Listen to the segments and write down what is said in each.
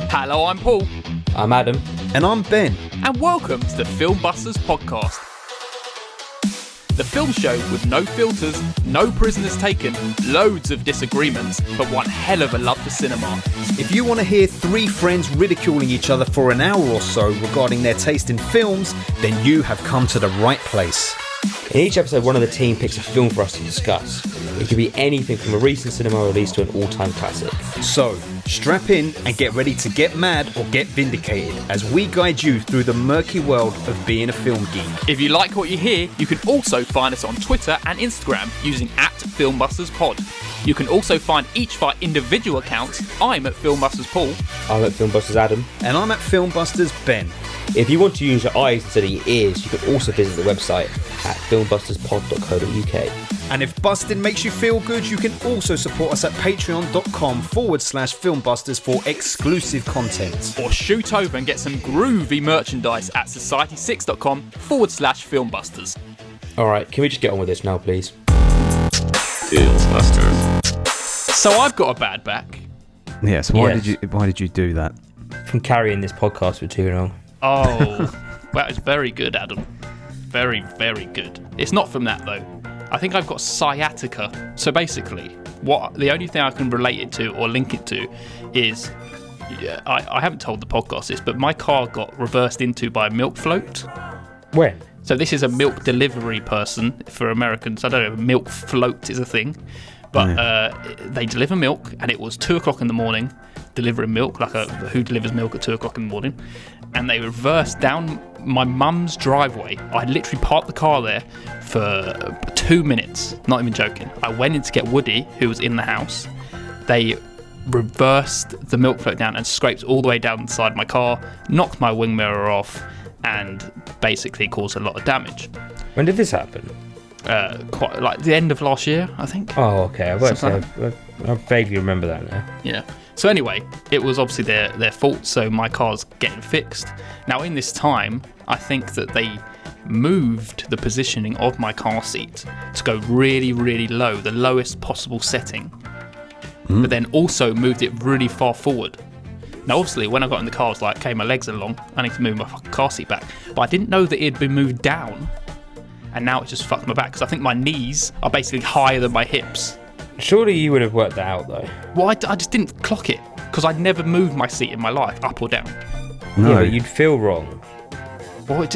Hello, I'm Paul. I'm Adam. And I'm Ben. And welcome to the Film Busters podcast. The film show with no filters, no prisoners taken, loads of disagreements, but one hell of a love for cinema. If you want to hear three friends ridiculing each other for an hour or so regarding their taste in films, then you have come to the right place. In each episode, one of the team picks a film for us to discuss. It could be anything from a recent cinema release to an all-time classic. So, strap in and get ready to get mad or get vindicated as we guide you through the murky world of being a film geek. If you like what you hear, you can also find us on Twitter and Instagram using @FilmbustersPod. You can also find each of our individual accounts. I'm at Filmbusters Paul. I'm at Filmbusters Adam. And I'm at Filmbusters Ben. If you want to use your eyes instead of your ears, you can also visit the website at filmbusterspod.co.uk. And if busting makes you feel good, you can also support us at patreon.com/filmbusters for exclusive content. Or shoot over and get some groovy merchandise at society6.com/filmbusters. Alright, can we just get on with this now, please? Filmbusters. So I've got a bad back. Yes, why did you do that? From carrying this podcast for too long. Oh, that is very good, Adam. Very, very good. It's not from that, though. I think I've got sciatica. So basically, the only thing I can relate it to or link it to is, I haven't told the podcast this, but my car got reversed into by a milk float. When? So this is a milk delivery person for Americans. I don't know if milk float is a thing. But they deliver milk, and it was 2 o'clock in the morning, delivering milk, like who delivers milk at 2 o'clock in the morning. And they reversed down my mum's driveway. I literally parked the car there for 2 minutes, not even joking. I went in to get Woody, who was in the house. They reversed the milk float down and scraped all the way down inside my car, knocked my wing mirror off, and basically caused a lot of damage. When did this happen? Quite like the end of last year, I think. Oh, okay. I vaguely remember that now. Yeah. So anyway, it was obviously their fault, so my car's getting fixed. Now in this time, I think that they moved the positioning of my car seat to go really, really low, the lowest possible setting, but then also moved it really far forward. Now obviously when I got in the car, I was like, okay, my legs are long, I need to move my fucking car seat back. But I didn't know that it had been moved down, and now it just fucked my back, because I think my knees are basically higher than my hips. Surely you would have worked that out, though. Well, I just didn't clock it, because I'd never moved my seat in my life, up or down. No. Yeah, but you'd feel wrong. Well,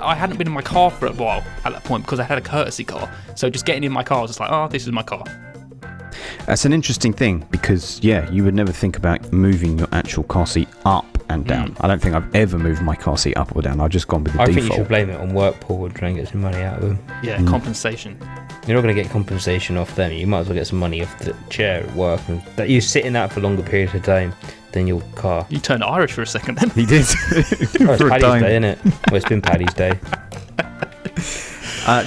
I hadn't been in my car for a while at that point, because I had a courtesy car. So just getting in my car, I was just like, oh, this is my car. That's an interesting thing, because, you would never think about moving your actual car seat up and down. I don't think I've ever moved my car seat up or down. I've just gone with the default. I think you should blame it on work, Paul, and try and get some money out of them. Yeah, compensation. You're not going to get compensation off them. You might as well get some money off the chair at work. And that you sit in that for longer periods of time than your car. You turned Irish for a second then. He did. It's Paddy's Day, isn't it? Well, it's been Paddy's Day.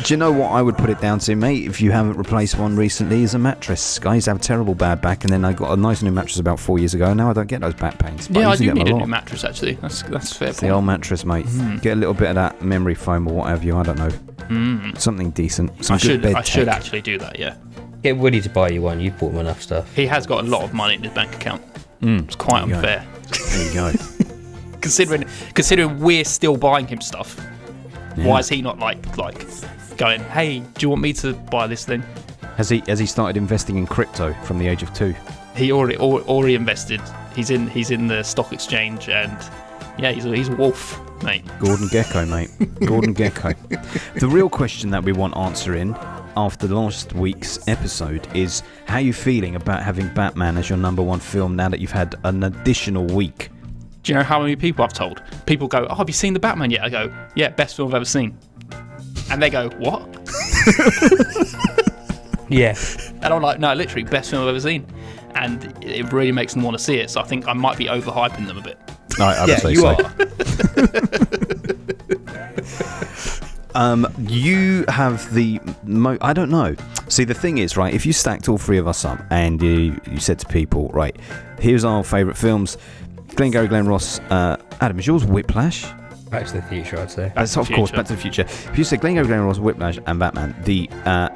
Do you know what I would put it down to, mate? If you haven't replaced one recently, is a mattress. I used to have a terrible bad back, and then I got a nice new mattress about 4 years ago, and now I don't get those back pains. Yeah, I do need a new mattress, actually. That's fair. It's the old mattress, mate. Get a little bit of that memory foam or whatever I don't know. Something decent. I should actually do that, yeah. Get Woody to buy you one. You've bought him enough stuff. He has got a lot of money in his bank account. It's quite unfair. There you go. Considering we're still buying him stuff, yeah. Why is he not like going, hey, do you want me to buy this thing? Has he started investing in crypto from the age of 2? He already invested. He's in the stock exchange, and yeah, he's a wolf, mate. Gordon Gekko, mate. Gordon Gekko. The real question that we want answering after last week's episode is, how are you feeling about having Batman as your number one film now that you've had an additional week? Do you know how many people I've told? People go, oh, have you seen the Batman yet? I go, yeah, best film I've ever seen. And they go, what? Yeah. And I'm like, no, literally, best film I've ever seen. And it really makes them want to see it. So I think I might be overhyping them a bit. You are. You have the I don't know. See, the thing is, right, if you stacked all three of us up and you said to people, right, here's our favourite films, Glengarry Glen Ross, Adam, is yours Whiplash? Back to the Future, I'd say. Of course, Back to the Future. If you said Glengarry Glen Ross, Whiplash, and Batman, the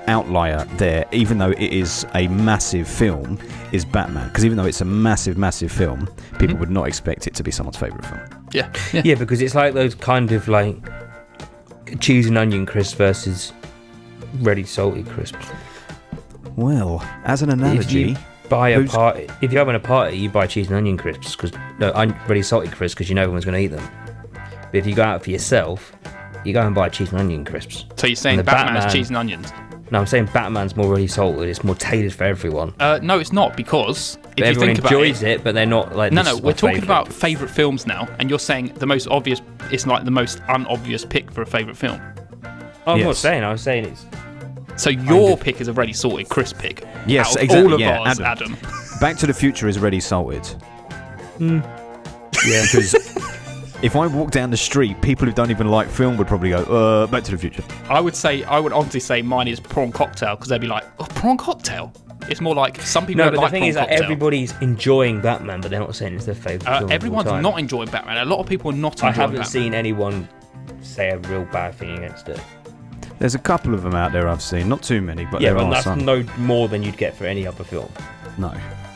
outlier there, even though it is a massive film, is Batman. Because even though it's a massive, massive film, people would not expect it to be someone's favourite film. Yeah, because it's like those kind of like cheese and onion crisps versus ready salty crisps. Well, as an analogy, if you're having a party, you buy cheese and onion crisps because ready salty crisps because you know everyone's going to eat them. But if you go out for yourself, you go and buy cheese and onion crisps. So you're saying Batman's cheese and onions? No, I'm saying Batman's more ready salted. It's more tailored for everyone. No, it's not, because if you think about it, everyone enjoys it, but they're not like. No, we're talking about favourite films now, and you're saying the most obvious. It's like the most unobvious pick for a favourite film. Oh, I'm not saying. I was saying it's. So your pick is a ready salted crisp pick. Yes, out of exactly. All of ours, Adam. Back to the Future is ready salted. Yeah, because if I walk down the street, people who don't even like film would probably go, Back to the Future. I would honestly say mine is prawn cocktail, because they'd be like, oh, prawn cocktail? It's more like some people don't like prawn cocktail. No, but the thing is that everybody's enjoying Batman, but they're not saying it's their favourite film. Everyone's not enjoying Batman. A lot of people are not enjoying Batman. I haven't seen anyone say a real bad thing against it. There's a couple of them out there I've seen. Not too many, but there are that's some. no more than you'd get for any other film. No.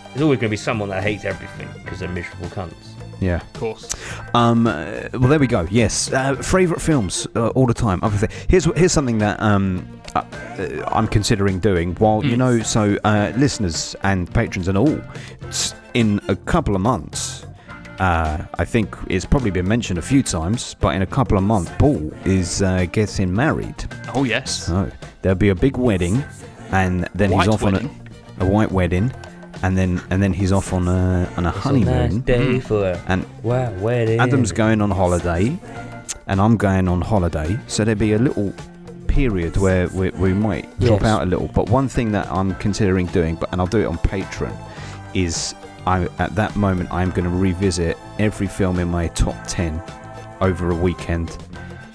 There's always going to be someone that hates everything because they're miserable cunts. Yeah. Of course. Well, there we go. Yes. Favourite films all the time. Here's something that I'm considering doing. While, listeners and patrons and all, in a couple of months, I think it's probably been mentioned a few times, but in a couple of months, Paul is getting married. Oh, yes. So there'll be a big wedding, and then he's off on a white wedding. And then he's off on a honeymoon. A nice day for wedding. Adam's going on holiday, and I'm going on holiday. So there'll be a little period where we might drop out a little. But one thing that I'm considering doing, and I'll do it on Patreon, is at that moment I'm going to revisit every film in my top 10 over a weekend,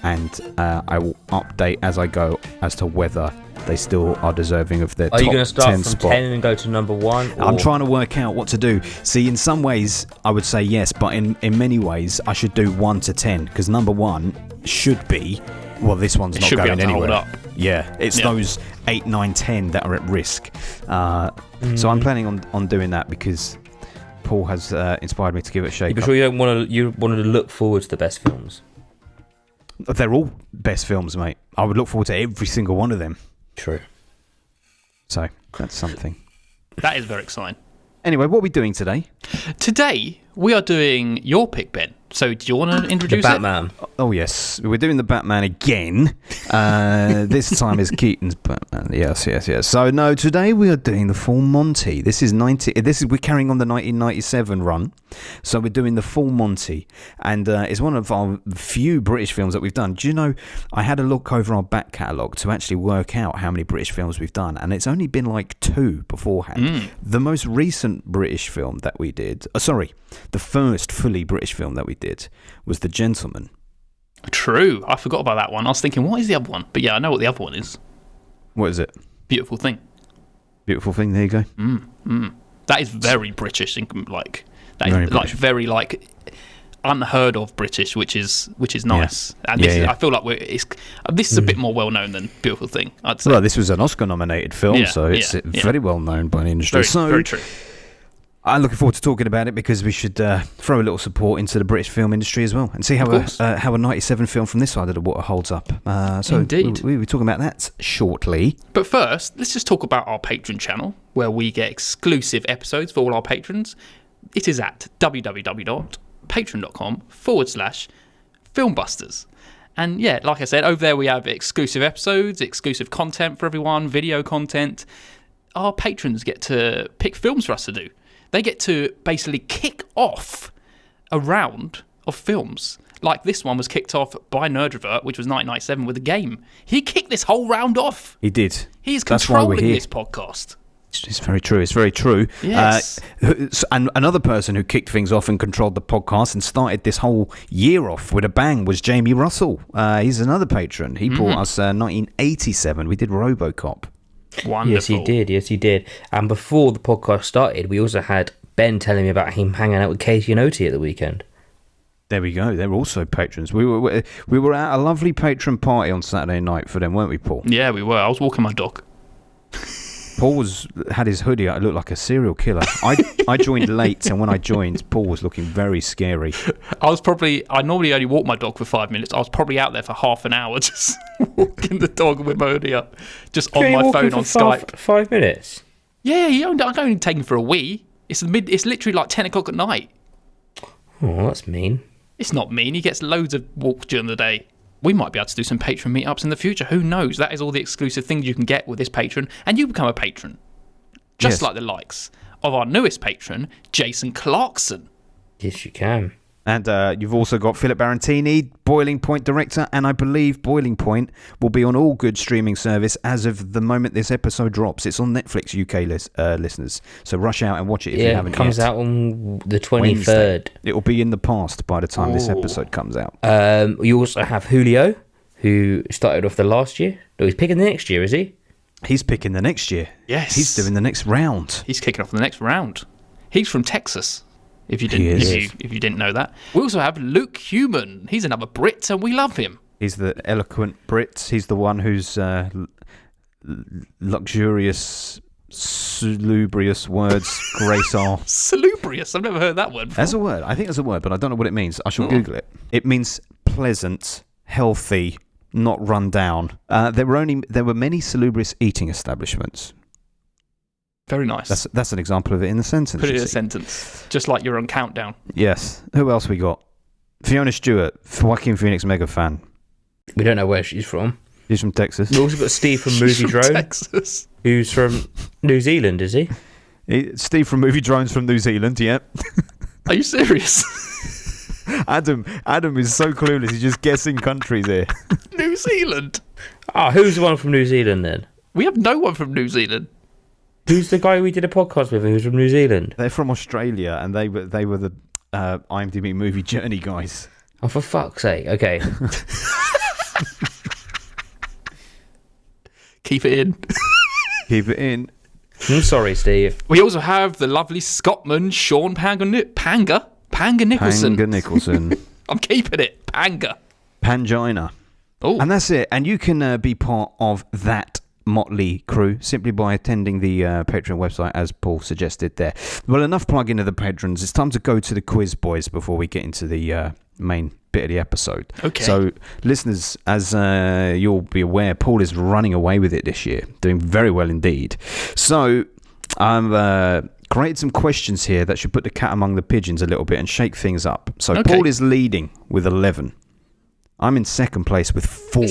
and I will update as I go as to whether they still are deserving of their top 10 spot. Are you going to start from 10 and go to number 1? I'm trying to work out what to do. See, in some ways, I would say yes, but in many ways, I should do 1 to 10, because number 1 should be, well, this one's not going anywhere. Hold up. Yeah, it's those 8, 9, 10 that are at risk. So I'm planning on doing that because Paul has inspired me to give it a shake. But sure you wanted to look forward to the best films. They're all best films, mate. I would look forward to every single one of them. True. So that's something. That is very exciting. Anyway, what are we doing today? Today we are doing your pick, Ben. So do you want to introduce the Batman? Oh yes, we're doing the Batman again. This time is Keaton's Batman. Yes. So no, today we are doing the full Monty. We're carrying on the 1997 run. So we're doing the full Monty, and it's one of our few British films that we've done. Do you know? I had a look over our back catalogue to actually work out how many British films we've done, and it's only been like 2 beforehand. The most recent British film that we did, the first fully British film that we did was The Gentleman. True. I forgot about that one. I was thinking, what is the other one? But yeah, I know what the other one is. What is it? Beautiful Thing. Beautiful Thing. There you go. That is very British. Very unheard of British, which is nice. Yeah. And I feel like this is a bit more well known than Beautiful Thing, I'd say. Well, this was an Oscar nominated film, so it's very well known by the industry. Very true. I'm looking forward to talking about it because we should throw a little support into the British film industry as well and see how a 97 film from this side of the water holds up. Indeed. We'll be talking about that shortly. But first, let's just talk about our Patreon channel, where we get exclusive episodes for all our patrons. It is at www.patreon.com/filmbusters. And yeah, like I said, over there we have exclusive episodes, exclusive content for everyone, video content. Our patrons get to pick films for us to do. They get to basically kick off a round of films. Like this one was kicked off by Nerdrovert, which was 1997 with a game. He kicked this whole round off. He did. He's controlling this podcast. It's very true. It's very true. Yes. And another person who kicked things off and controlled the podcast and started this whole year off with a bang was Jamie Russell. He's another patron. He brought us 1987. We did RoboCop. Wonderful. Yes, he did. And before the podcast started, we also had Ben telling me about him hanging out with Katie and Oti at the weekend. There we go. They're also patrons. We were at a lovely patron party on Saturday night for them, weren't we, Paul? Yeah, we were. I was walking my dog. Paul had his hoodie out. It looked like a serial killer. I joined late, and when I joined, Paul was looking very scary. I normally only walk my dog for 5 minutes. I was probably out there for half an hour just walking the dog with my hoodie up, just on my phone on Skype. 5 minutes? Yeah, I don't only take him for a wee. It's literally like 10 o'clock at night. Oh, that's mean. It's not mean. He gets loads of walks during the day. We might be able to do some patron meetups in the future. Who knows? That is all the exclusive things you can get with this patron. And you become a patron. Just like the likes of our newest patron, Jason Clarkson. Yes, you can. And you've also got Philip Barantini, Boiling Point director, and I believe Boiling Point will be on all good streaming service as of the moment this episode drops. It's on Netflix UK listeners, so rush out and watch it if you haven't yet. It comes out on the 23rd. Wednesday. It will be in the past by the time this episode comes out. You also have Julio, who started off the last year. No, he's picking the next year, is he? He's picking the next year. Yes. He's doing the next round. He's kicking off the next round. He's from Texas. If you didn't know that. We also have Luke Human. He's another Brit, and we love him. He's the eloquent Brit. He's the one who's luxurious, salubrious words grace our... Salubrious? I've never heard that word before. That's a word. I think it's a word, but I don't know what it means. I shall Google it. It means pleasant, healthy, not run down. There were many salubrious eating establishments. Very nice. That's an example of it in the sentence. Put it in a sentence, just like you're on Countdown. Yes. Who else we got? Fiona Stewart, Joaquin Phoenix mega fan. We don't know where she's from. She's from Texas. We also got Steve from Movie Drone, Texas. Who's from New Zealand, is he? Steve from Movie Drones from New Zealand, yeah. Are you serious? Adam is so clueless, he's just guessing countries here. New Zealand? Who's the one from New Zealand then? We have no one from New Zealand. Who's the guy we did a podcast with who's from New Zealand? They're from Australia, and they were the IMDb movie journey guys. Oh, for fuck's sake. Okay. Keep it in. Keep it in. I'm sorry, Steve. We also have the lovely Scotsman, Sean Panga Nicholson. Panga Nicholson. I'm keeping it. Panga. Pangina. Oh. And that's it. And you can be part of that motley crew simply by attending the Patreon website, as Paul suggested there. Well, enough plugging to the patrons. It's time to go to the quiz, boys, before we get into the main bit of the episode. Okay. So, listeners, as you'll be aware, Paul is running away with it this year, doing very well indeed. So, I've created some questions here that should put the cat among the pigeons a little bit and shake things up. So, okay. Paul is leading with 11. I'm in second place with 4.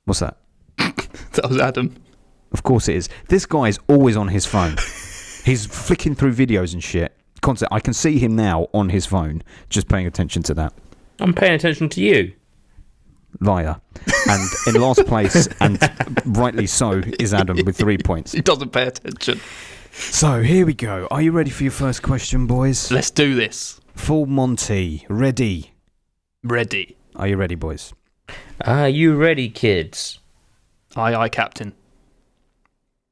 What's that? That was Adam. Of course it is. This guy's always on his phone. He's flicking through videos and shit. Constant. I can see him now on his phone, just paying attention to that. I'm paying attention to you. Liar. And in last place, and rightly so, is Adam with 3 points. He doesn't pay attention. So, here we go. Are you ready for your first question, boys? Let's do this. Full Monty. Ready? Ready. Are you ready, boys? Are you ready, kids? Aye, Captain.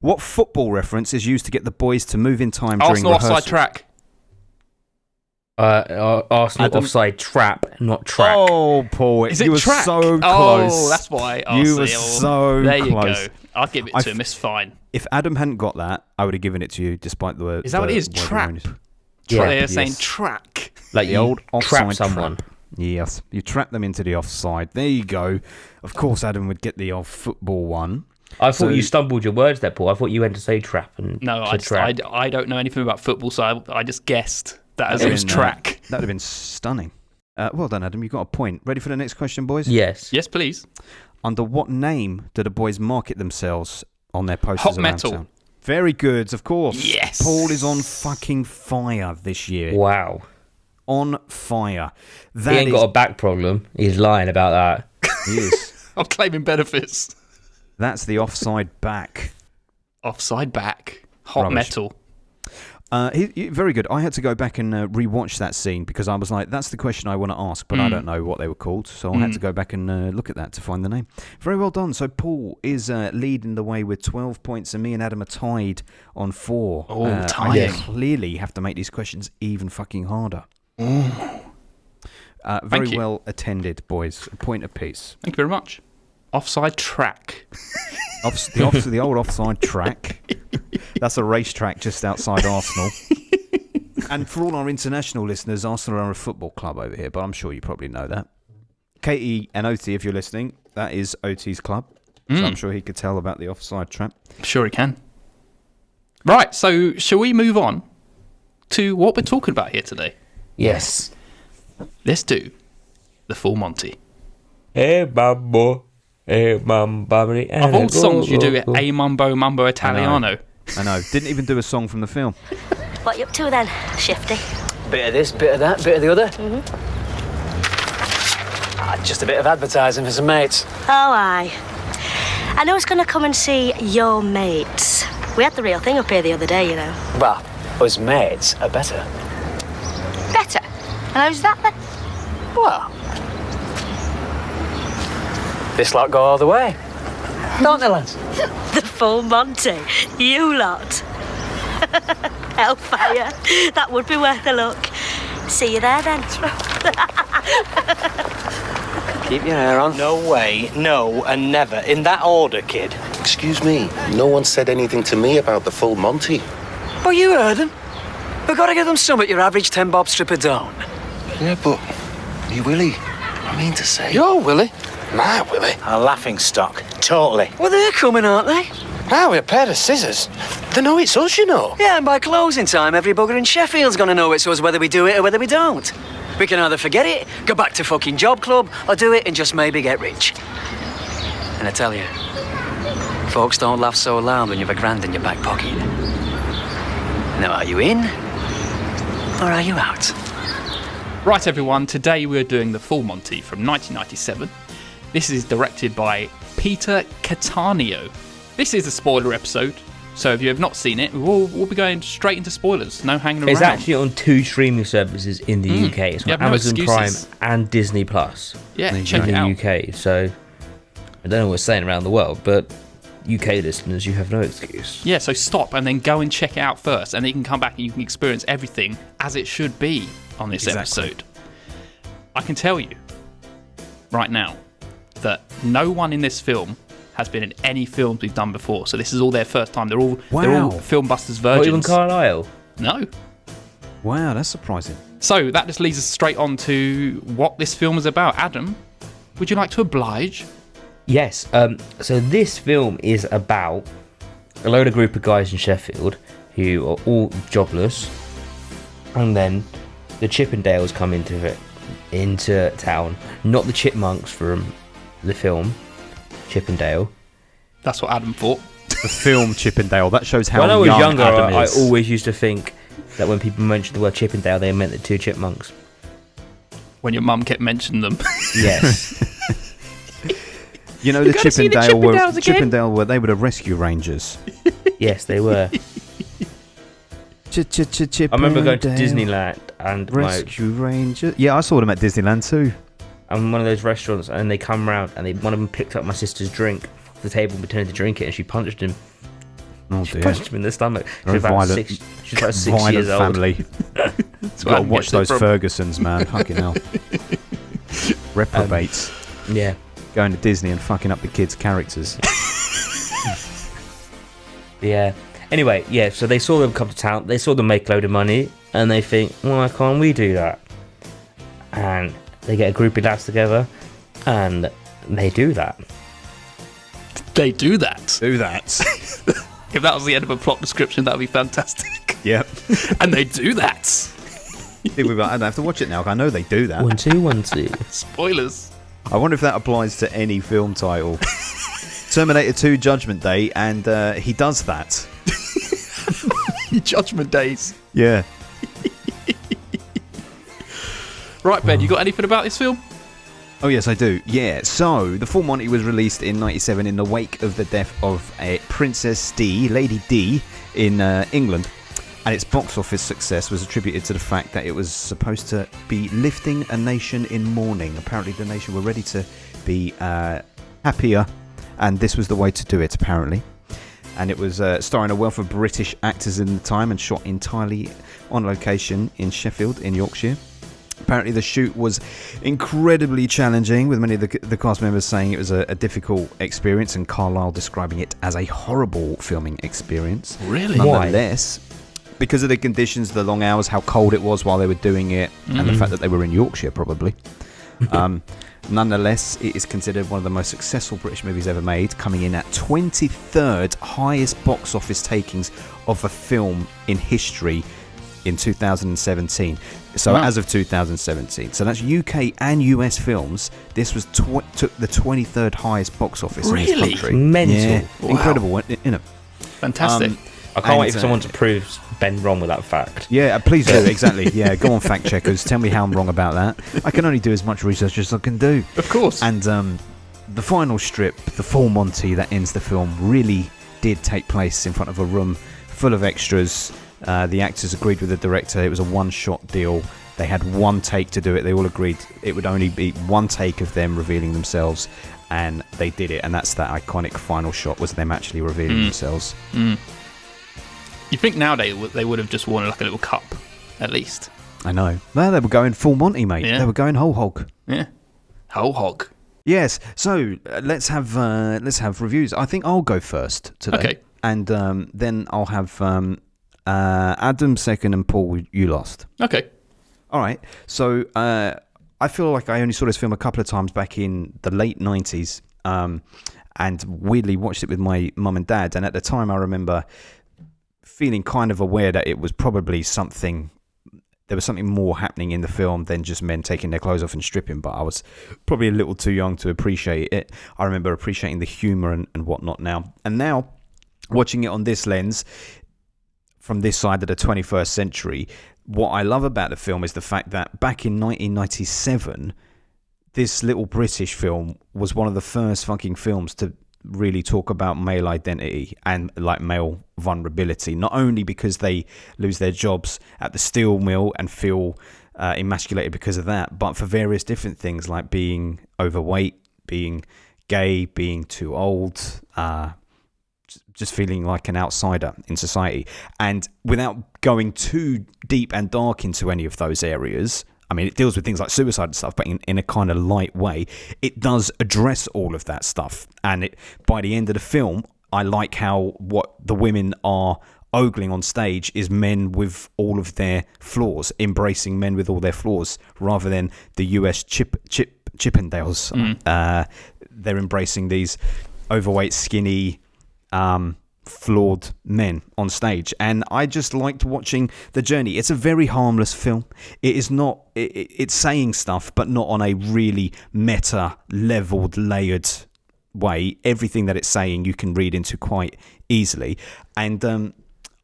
What football reference is used to get the boys to move in time during Arsenal rehearsals? offside track. Arsenal Adam. offside trap, not track. Oh, Paul, Is it you were track? so close. Oh, that's why. You were so there you close. go. I'll give it to him. It's fine. If Adam hadn't got that, I would have given it to you, despite the word. Is that what it is? Trap. Yeah. They're saying track. Like the old offside trap someone. Trap. Yes, you trap them into the offside. There you go. Of course, Adam would get the old football one. I thought you stumbled your words there, Paul. I thought you went to say trap and no, I don't know anything about football, so I just guessed that as it was track. That would have been stunning. Well done, Adam. You got a point. Ready for the next question, boys? Yes. Yes, please. Under what name do the boys market themselves on their posters Hot around Metal. town? Very good, of course. Yes. Paul is on fucking fire this year. Wow. On fire. He ain't got a back problem. He's lying about that. He is. I'm claiming benefits. That's the offside back. Offside back. Hot Rubbish. Metal. Very good. I had to go back and rewatch that scene because I was like, that's the question I want to ask, but I don't know what they were called. So I had to go back and look at that to find the name. Very well done. So Paul is leading the way with 12 points, and me and Adam are tied on 4. Oh, tied. I clearly have to make these questions even fucking harder. Very Thank you. well attended, boys. A point apiece. Thank you very much. Offside track. The old offside track. That's a racetrack just outside Arsenal. And for all our international listeners, Arsenal are a football club over here, but I'm sure you probably know that. Katie and OT, if you're listening, that is OT's club. So I'm sure he could tell about the offside trap. I'm sure he can. Right, so shall we move on to what we're talking about here today? Yes. Let's do the full Monty. Hey, babbo. Hey, mamma. Of all songs, you do it A Mumbo Mumbo Italiano. I know. Didn't even do a song from the film. What you up to then, Shifty? Bit of this, bit of that, bit of the other. Just a bit of advertising for some mates. Oh, aye. I know it's going to come and see your mates. We had the real thing up here the other day, you know. Well, us mates are better. Better? And how's that then? Well, this lot go all the way. Don't they, lads? The full Monty. You lot. Hellfire. That would be worth a look. See you there then. Keep your hair on. No way, no, and never. In that order, kid. Excuse me, no one said anything to me about the full Monty. Oh, you heard them. We've got to give them some at your average 10-bob stripper don't. Yeah, but you Willie, I mean to say... You're Willie. My Willie? A laughing stock. Totally. Well, they're coming, aren't they? Ah, with a pair of scissors. They know it's us, you know. Yeah, and by closing time, every bugger in Sheffield's going to know it's us whether we do it or whether we don't. We can either forget it, go back to fucking job club, or do it and just maybe get rich. And I tell you, folks don't laugh so loud when you've $1,000 in your back pocket. Now, are you in, or are you out? Right, everyone, today we're doing the full Monty from 1997. This is directed by Peter Cattaneo. This is a spoiler episode, so if you have not seen it, we'll be going straight into spoilers. No hanging around. It's actually on 2 streaming services in the UK. It's You on have no Amazon Prime excuses. and Disney Plus. Yeah, check in it the out. UK. So I don't know what it's saying around the world, but UK listeners, you have no excuse. Yeah, so stop and then go and check it out first, and then you can come back and you can experience everything as it should be on this episode. I can tell you right now that no one in this film has been in any films we've done before, so this is all their first time. They're all Film Busters virgins. Not even Carlisle? No. Wow, that's surprising. So that just leads us straight on to what this film is about. Adam, would you like to oblige? Yes. So this film is about a group of guys in Sheffield who are all jobless, and then the Chippendales come into town. Not the chipmunks from the film Chippendale. That's what Adam thought. The film Chippendale. That shows how When I was young younger, Adam I is. always used to think that when people mentioned the word Chippendale, they meant the 2 chipmunks. When your mum kept mentioning them. Yes. You know, the gotta see the Chippendales again. Chippendale were they were the rescue rangers. Yes, they were. I remember going to Disneyland and Rescue Rangers. Yeah, I saw them at Disneyland too. I'm one of those restaurants, and they come round, and one of them picked up my sister's drink off the table and pretended to drink it, and she punched him. Oh She dear. punched him in the stomach. She was Very about violent. 6. She was about 6 Violent years old. family. That's You've what got to Adam watch gets it those from. Fergusons, man. Fucking hell. Reprobates. Yeah. Going to Disney and fucking up the kids' characters. Yeah. Anyway, yeah, so they saw them come to town, they saw them make a load of money, and they think, well, why can't we do that? And they get a group of lads together, and they do that. They do that. Do that. If that was the end of a plot description, that would be fantastic. Yep. And they do that. I don't have to watch it now. I know they do that. 1, 2, 1, 2. Spoilers. I wonder if that applies to any film title. Terminator 2 Judgment Day, and he does that. Judgment Days. Yeah. Right, Ben, you got anything about this film? Oh, yes, I do. Yeah, so the Full Monty was released in 97 in the wake of the death of Princess D, Lady D, in England. And its box office success was attributed to the fact that it was supposed to be lifting a nation in mourning. Apparently the nation were ready to be happier, and this was the way to do it, apparently. And it was starring a wealth of British actors in the time and shot entirely on location in Sheffield, in Yorkshire. Apparently the shoot was incredibly challenging, with many of the cast members saying it was a difficult experience, and Carlyle describing it as a horrible filming experience. Really? Nonetheless, because of the conditions, the long hours, how cold it was while they were doing it, and the fact that they were in Yorkshire probably. Nonetheless, it is considered one of the most successful British movies ever made, coming in at 23rd highest box office takings of a film in history in 2017. So as of 2017. So that's UK and US films. This was took the 23rd highest box office in this country. Mental. Yeah, Wow. Incredible, you know. Fantastic. I can't wait for someone to prove Ben wrong with that fact. Yeah, please do. Exactly. Yeah, go on, fact checkers. Tell me how I'm wrong about that. I can only do as much research as I can do. Of course. And the final strip, the full Monty that ends the film, really did take place in front of a room full of extras. The actors agreed with the director. It was a one-shot deal. They had one take to do it. They all agreed it would only be one take of them revealing themselves, and they did it. And that's that iconic final shot, was them actually revealing themselves. You think nowadays they would have just worn like a little cup, at least? I know. Well, they were going full Monty, mate. Yeah. They were going whole hog. Yeah. Whole hog. Yes. So let's have reviews. I think I'll go first today. Okay. And then I'll have Adam second and Paul, you last. Okay. All right. So I feel like I only saw this film a couple of times back in the late 90s, and weirdly watched it with my mum and dad. And at the time, I remember feeling kind of aware that it was probably there was something more happening in the film than just men taking their clothes off and stripping, but I was probably a little too young to appreciate it. I remember appreciating the humour and whatnot now. And now, watching it on this lens, from this side of the 21st century, what I love about the film is the fact that back in 1997, this little British film was one of the first fucking films to really talk about male identity and like male vulnerability, not only because they lose their jobs at the steel mill and feel emasculated because of that, but for various different things like being overweight, being gay, being too old, just feeling like an outsider in society. And without going too deep and dark into any of those areas, I mean, it deals with things like suicide and stuff, but in a kind of light way. It does address all of that stuff. And by the end of the film, I like how what the women are ogling on stage is men with all of their flaws, embracing men with all their flaws, rather than the US Chippendales. They're embracing these overweight, skinny, flawed men on stage, and I just liked watching the journey. It's a very harmless film. It is not. It's saying stuff, but not on a really meta, leveled, layered way. Everything that it's saying, you can read into quite easily, and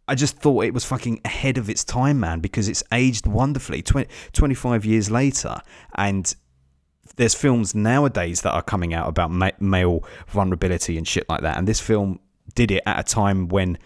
I just thought it was fucking ahead of its time, man, because it's aged wonderfully. 25 years later, and there's films nowadays that are coming out about male vulnerability and shit like that, and this film did it at a time when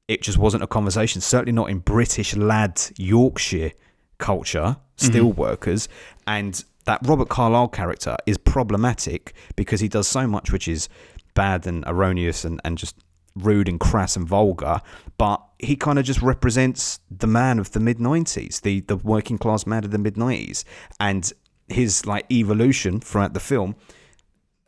it just wasn't a conversation, certainly not in British lad Yorkshire culture, steel workers. And that Robert Carlyle character is problematic because he does so much which is bad and erroneous and just rude and crass and vulgar, but he kind of just represents the man of the mid-90s, the working class man of the mid-90s, and his like evolution throughout the film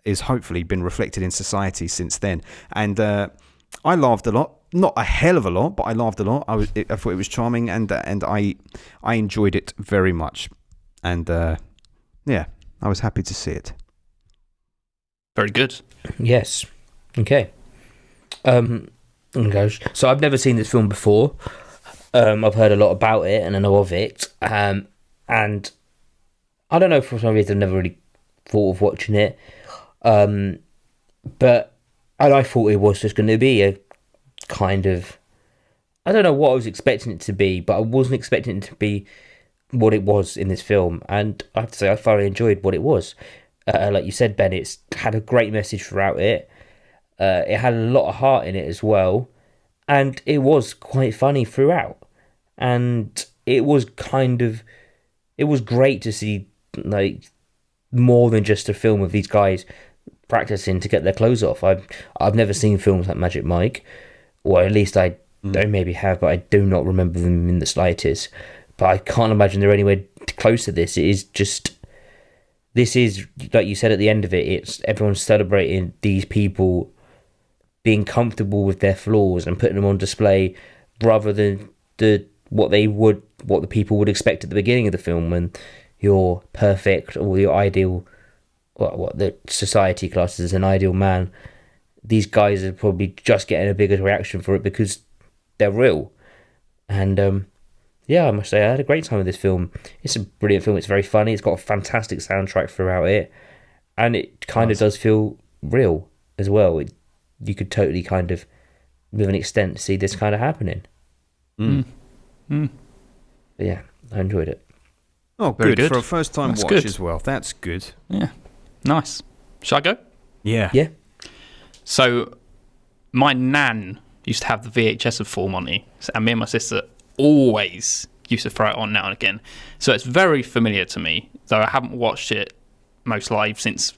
is hopefully been reflected in society since then. And I laughed a lot, not a hell of a lot, but I laughed a lot. I thought it was charming, and I enjoyed it very much. And yeah, I was happy to see it. Very good. Yes. Okay. Gosh. So I've never seen this film before. I've heard a lot about it and I know of it. And I don't know, for some reason I've never really thought of watching it. But I thought it was just going to be a kind of, I don't know what I was expecting it to be, but I wasn't expecting it to be what it was in this film. And I have to say, I thoroughly enjoyed what it was. Like you said, Ben, it's had a great message throughout it. It had a lot of heart in it as well. And it was quite funny throughout. And it was great to see, like, more than just a film of these guys practicing to get their clothes off. I've never seen films like Magic Mike, or at least I don't maybe have, but I do not remember them in the slightest. But I can't imagine they're anywhere close to this. It is just, this is, like you said at the end of it, it's everyone's celebrating these people being comfortable with their flaws and putting them on display rather than what the people would expect at the beginning of the film, when you're perfect or your ideal, what the society classes as an ideal man. These guys are probably just getting a bigger reaction for it because they're real. And yeah, I must say I had a great time with this film. It's a brilliant film. It's very funny. It's got a fantastic soundtrack throughout it, and it kind of does feel real as well. You could totally kind of, with an extent, see this kind of happening. But yeah, I enjoyed it. Oh, Very good. good. For a first-time That's watch good. as well. That's good. Yeah, nice. Shall I go? Yeah. Yeah. So, my nan used to have the VHS of Full Monty, and me and my sister always used to throw it on now and again. So it's very familiar to me, though I haven't watched it most live since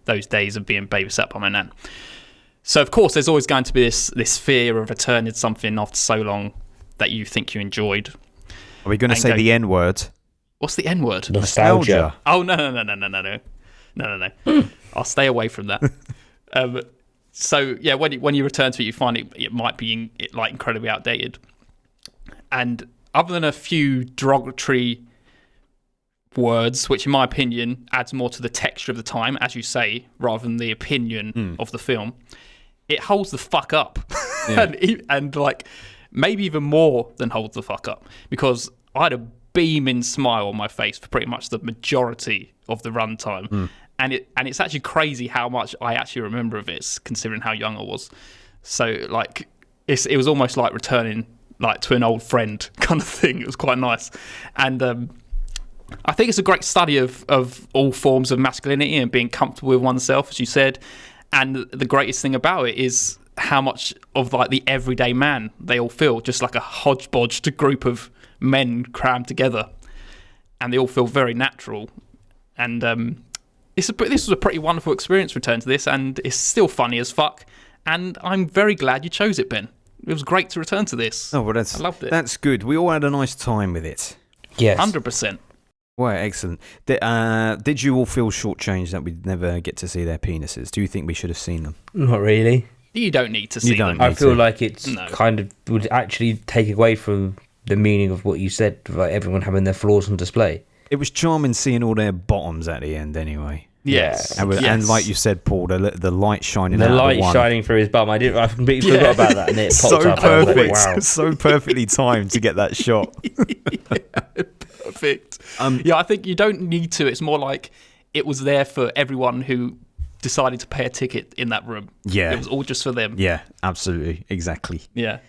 those days of being babysat by my nan. So of course, there's always going to be this fear of returning to something after so long that you think you enjoyed. Are we going to say the N word? What's the N word? Nostalgia. Oh no! I'll stay away from that. So yeah, when you return to it, you find it might be like incredibly outdated. And other than a few derogatory words, which in my opinion adds more to the texture of the time, as you say, rather than the opinion of the film, it holds the fuck up. Yeah. and like maybe even more than holds the fuck up, because I had a beaming smile on my face for pretty much the majority of the runtime. And it's actually crazy how much I actually remember of it, considering how young I was. So like it was almost like returning like to an old friend kind of thing. It was quite nice. And I think it's a great study of all forms of masculinity and being comfortable with oneself, as you said. And the greatest thing about it is how much of like the everyday man they all feel, just like a hodgepodge group of men crammed together, and they all feel very natural. And this was a pretty wonderful experience, return to this, and it's still funny as fuck. And I'm very glad you chose it, Ben. It was great to return to this. Oh, well, I loved it. That's good. We all had a nice time with it. Yes. 100%. Well, excellent. Did you all feel shortchanged that we'd never get to see their penises? Do you think we should have seen them? Not really. You don't need to see don't them. need I feel to. like it's No. kind of would actually take away from the meaning of what you said, like everyone having their flaws on display. It was charming seeing all their bottoms at the end anyway. Yes. And, Yes. and like you said, Paul, the light shining The out light of the one. shining through his bum. I completely forgot about that, and it popped So up. I was like, perfect. wow. So perfectly timed to get that shot. Perfect. Yeah, I think you don't need to. It's more like it was there for everyone who decided to pay a ticket in that room. Yeah. It was all just for them. Yeah, absolutely. Exactly. Yeah.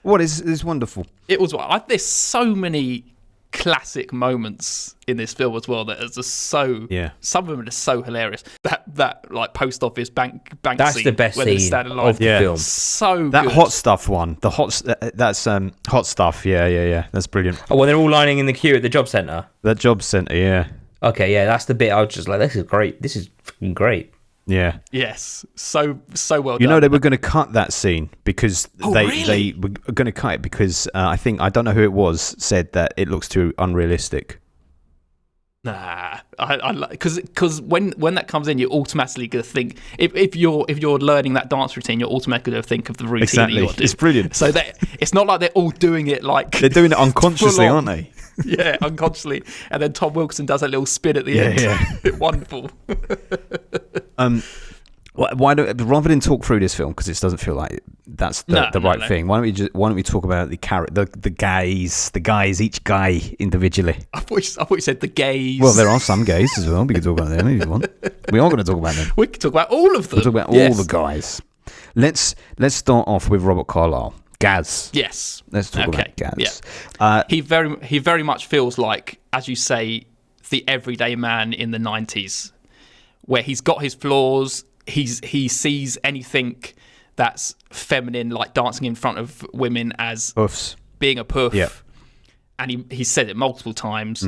What is wonderful. It was. There's so many classic moments in this film as well that are just so. Yeah. Some of them are just so hilarious. That like post office bank That's scene the best where they're scene standing of alive. the Yeah. film. So That good. hot stuff one. That's hot stuff. Yeah. That's brilliant. Oh, when they're all lining in the queue at the job centre. That job centre, yeah. Okay, yeah, that's the bit I was just like, this is great. This is fucking great. Yeah. Yes. So well You done. know they were going to cut that scene because Oh, they really? were going to cut it because I don't know who it was, said that it looks too unrealistic. Nah, because when that comes in, you're automatically gonna think if you're learning that dance routine, you're automatically gonna think of the routine. Exactly. That you do. It's brilliant. So it's not like they're all doing it like They're doing it unconsciously, full on. aren't they? Yeah, unconsciously, and then Tom Wilson does a little spin at the end. Yeah. Wonderful. Why don't rather than talk through this film because it doesn't feel like that's the right thing? Why don't we talk about the guys, each guy individually? I thought you said the gays. Well, there are some gays as well. We can talk about them if you want. We are going to talk about them. We can talk about all of them. We'll talk about all the guys. Let's start off with Robert Carlyle. Gaz. Yes. Let's talk Okay. about Gaz. Yeah. He very much feels like, as you say, the everyday man in the 90s, where he's got his flaws. He sees anything that's feminine, like dancing in front of women, as Puffs. being a puff. Yeah. And he said it multiple times,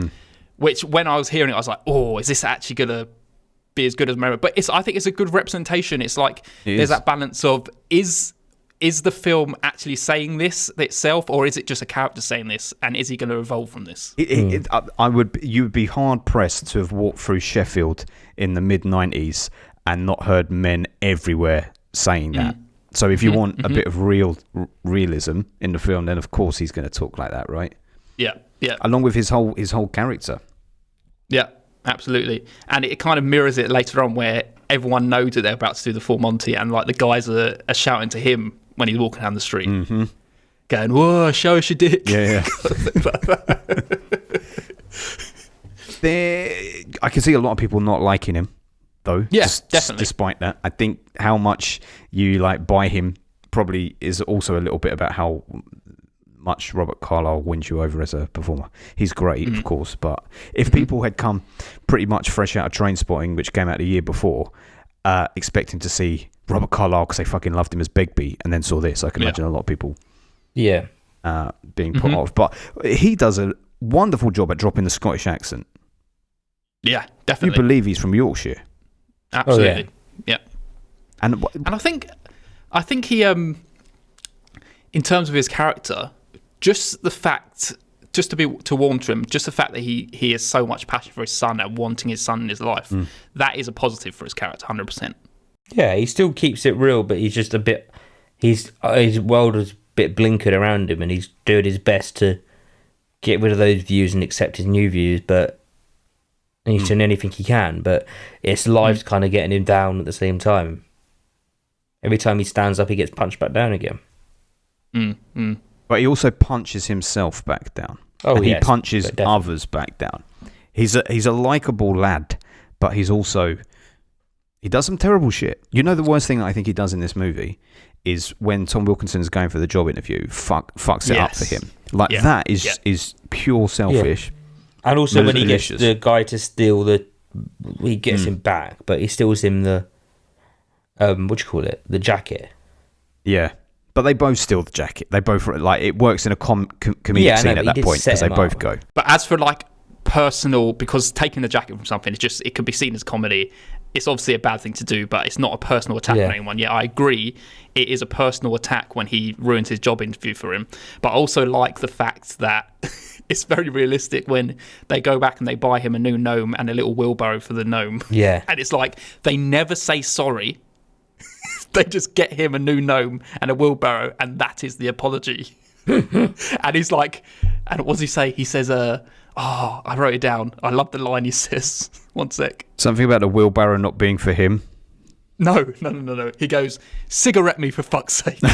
which when I was hearing it, I was like, oh, is this actually going to be as good as Merritt? But I think it's a good representation. It's like there's that balance of, is is the film actually saying this itself, or is it just a character saying this? And is he going to evolve from this? You would be hard pressed to have walked through Sheffield in the mid-90s and not heard men everywhere saying that. So if you want a bit of realism in the film, then of course he's going to talk like that, right? Yeah. Along with his whole character. Yeah, absolutely. And it kind of mirrors it later on, where everyone knows that they're about to do the full Monty, and like the guys are shouting to him when he's walking down the street, going, "Whoa, show us your dick!" Yeah. I can see a lot of people not liking him, though. Yeah, definitely. Despite that, I think how much you like buy him probably is also a little bit about how much Robert Carlyle wins you over as a performer. He's great, of course, but if people had come pretty much fresh out of Trainspotting, which came out the year before, expecting to see Robert Carlyle because they fucking loved him as Begbie, and then saw this, I can imagine a lot of people being put off. But he does a wonderful job at dropping the Scottish accent. Yeah, definitely. You believe he's from Yorkshire. Absolutely. Yeah. And I think he, in terms of his character, just the fact, to warm to him, just the fact that he has so much passion for his son and wanting his son in his life, that is a positive for his character, 100%. Yeah, he still keeps it real, but he's just a bit, his world is a bit blinkered around him, and he's doing his best to get rid of those views and accept his new views, and he's doing anything he can, but it's life's kind of getting him down at the same time. Every time he stands up, he gets punched back down again. But he also punches himself back down. And he punches others back down. He's a likable lad, but he does some terrible shit. You know, the worst thing that I think he does in this movie is when Tom Wilkinson is going for the job interview, fucks it up for him. That is pure selfish. Yeah. And also when he gets the guy to steal he gets him back, but he steals him the the jacket. Yeah. But they both steal the jacket. They both, it works in a comedic scene at that point, because they both go. But as for personal, because taking the jacket from something, it can be seen as comedy. It's obviously a bad thing to do, but it's not a personal attack on anyone. Yeah, I agree. It is a personal attack when he ruins his job interview for him. But I also like the fact that it's very realistic when they go back and they buy him a new gnome and a little wheelbarrow for the gnome. Yeah. And it's like, they never say sorry. They just get him a new gnome and a wheelbarrow, and that is the apology. And he's like, and what does he say? He says, I wrote it down. I love the line he says. One sec. Something about the wheelbarrow not being for him. No. He goes, cigarette me for fuck's sake. Yeah.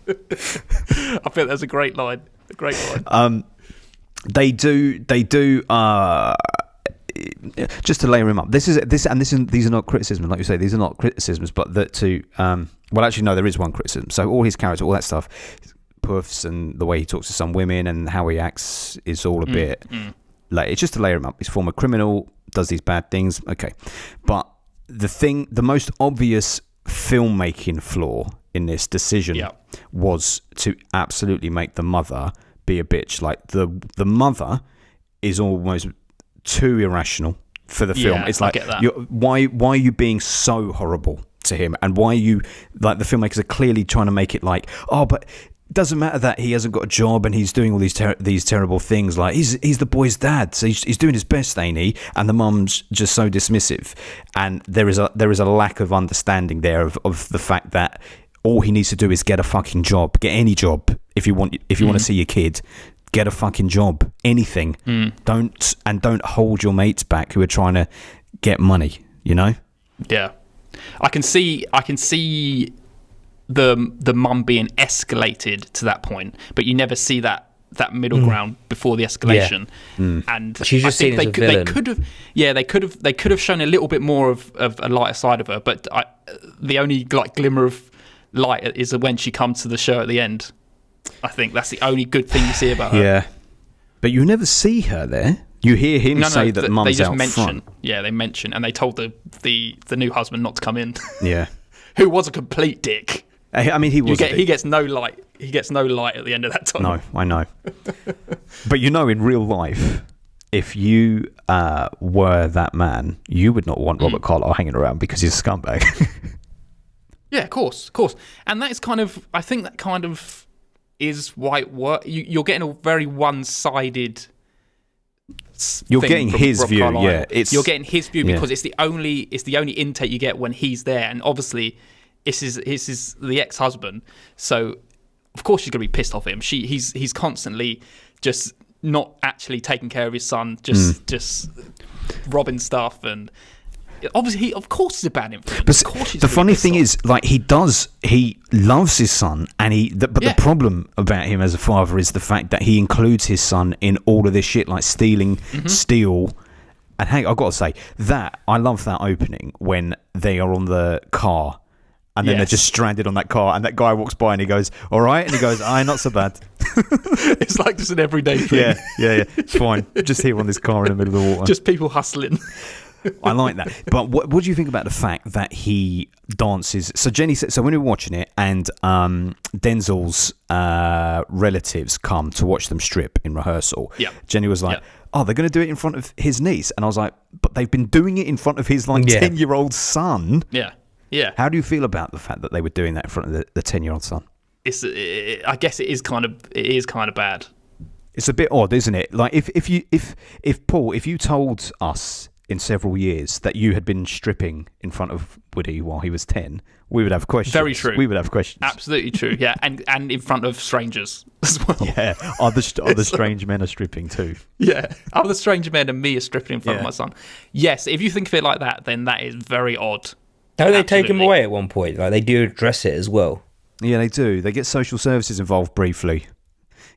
I think that's a great line. They do. Just to layer him up, these are not criticisms, like you say. These are not criticisms, but well, actually, no, there is one criticism. So all his character, all that stuff, puffs, and the way he talks to some women and how he acts is all a bit it's just to layer him up. He's a former criminal, does these bad things. Okay, but the most obvious filmmaking flaw in this decision was to absolutely make the mother be a bitch. Like the mother is almost too irrational for the film. It's like, why are you being so horrible to him? And why are you, the filmmakers are clearly trying to make it like, but it doesn't matter that he hasn't got a job and he's doing all these terrible things. Like, he's the boy's dad, so he's doing his best, ain't he? And the mum's just so dismissive. And there is a lack of understanding there of the fact that all he needs to do is get a fucking job, get any job if you want to see your kid. Get a fucking job, anything. Don't hold your mates back who are trying to get money. You know? Yeah, I can see the mum being escalated to that point, but you never see that middle ground before the escalation. And she's just seen as a villain. They could have shown a little bit more of a lighter side of her, but the only glimmer of light is when she comes to the show at the end. I think that's the only good thing you see about her. Yeah. But you never see her there. You hear him say that mum's they just out front. Yeah, they mention, and they told the new husband not to come in. Yeah. Who was a complete dick. I mean, he was. He gets no light. He gets no light at the end of that tunnel. No, I know. But in real life, if you were that man, you would not want Robert Carlyle hanging around because he's a scumbag. Yeah, of course. And that is kind of, I think that kind of is why it works. You're getting a very one-sided. You're getting his view, Carlyle. yeah. You're getting his view because it's the only intake you get when he's there, and obviously, this is the ex-husband, so of course she's gonna be pissed off at him. He's constantly just not actually taking care of his son, just robbing stuff, and obviously of course he's a bad influence. But of course the funny thing is, like, he loves his son, and the problem about him as a father is the fact that he includes his son in all of this shit, like stealing, steal. And hey, I've got to say that I love that opening when they are on the car, and then they're just stranded on that car, and that guy walks by and he goes, "All right," and he goes, "Aye, not so bad." It's like just an everyday thing. Yeah, it's fine. Just here on this car in the middle of the water. Just people hustling. I like that. But what do you think about the fact that he dances? So Jenny said, so when we were watching it, and Denzel's relatives come to watch them strip in rehearsal, Jenny was like, oh, they're going to do it in front of his niece. And I was like, but they've been doing it in front of his 10-year-old son. Yeah. How do you feel about the fact that they were doing that in front of the 10-year-old son? I guess it is kind of bad. It's a bit odd, isn't it? Like if Paul, if you told us in several years that you had been stripping in front of Woody while he was 10, we would have questions. Very true. We would have questions. Absolutely true. Yeah, and in front of strangers as well. Yeah, other strange men are stripping too. Yeah, other strange men and me are stripping in front of my son. Yes, if you think of it like that, then that is very odd. Don't they take him away at one point? Like, they do address it as well. Yeah, they do. They get social services involved briefly.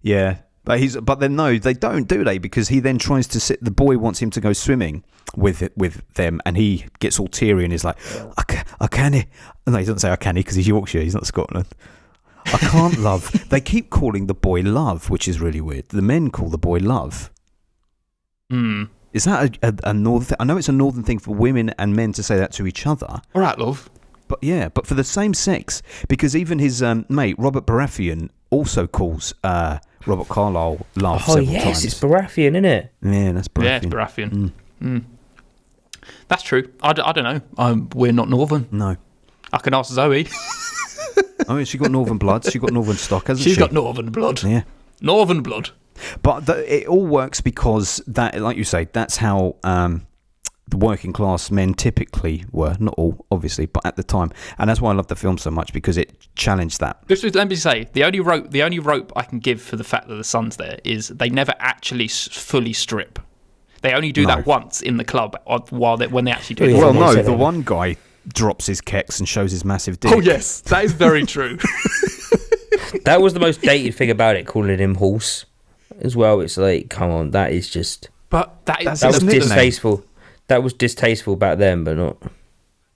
Yeah. But then no, they don't, do they? Because he then tries to sit. The boy wants him to go swimming with them, and he gets all teary and he's like, "I can't." No, he doesn't say "I can't" because he's Yorkshire. He's not Scotland. I can't love. They keep calling the boy Love, which is really weird. The men call the boy Love. Is that a northern thing? I know it's a northern thing for women and men to say that to each other. All right, love. But for the same sex, because even his mate Robert Baratheon also calls Robert Carlyle Love several times. Oh yes, it's Baratheon, isn't it? Yeah, that's Baratheon. Yeah, it's Baratheon. That's true. I don't know. We're not northern. No. I can ask Zoe. Oh, she got northern blood. She got northern stock, hasn't she? She's got northern blood. Yeah. Northern blood. But it all works because that, like you say, that's how the working class men typically were. Not all, obviously, but at the time. And that's why I love the film so much, because it challenged that. Let me say, the only rope I can give for the fact that the son's there is they never actually fully strip. They only do that once in the club when they actually do it. Well, no, the one guy drops his keks and shows his massive dick. Oh, yes, that is very true. That was the most dated thing about it, calling him horse as well. It's like, come on, that is just... But that was distasteful. That was distasteful back then, but not...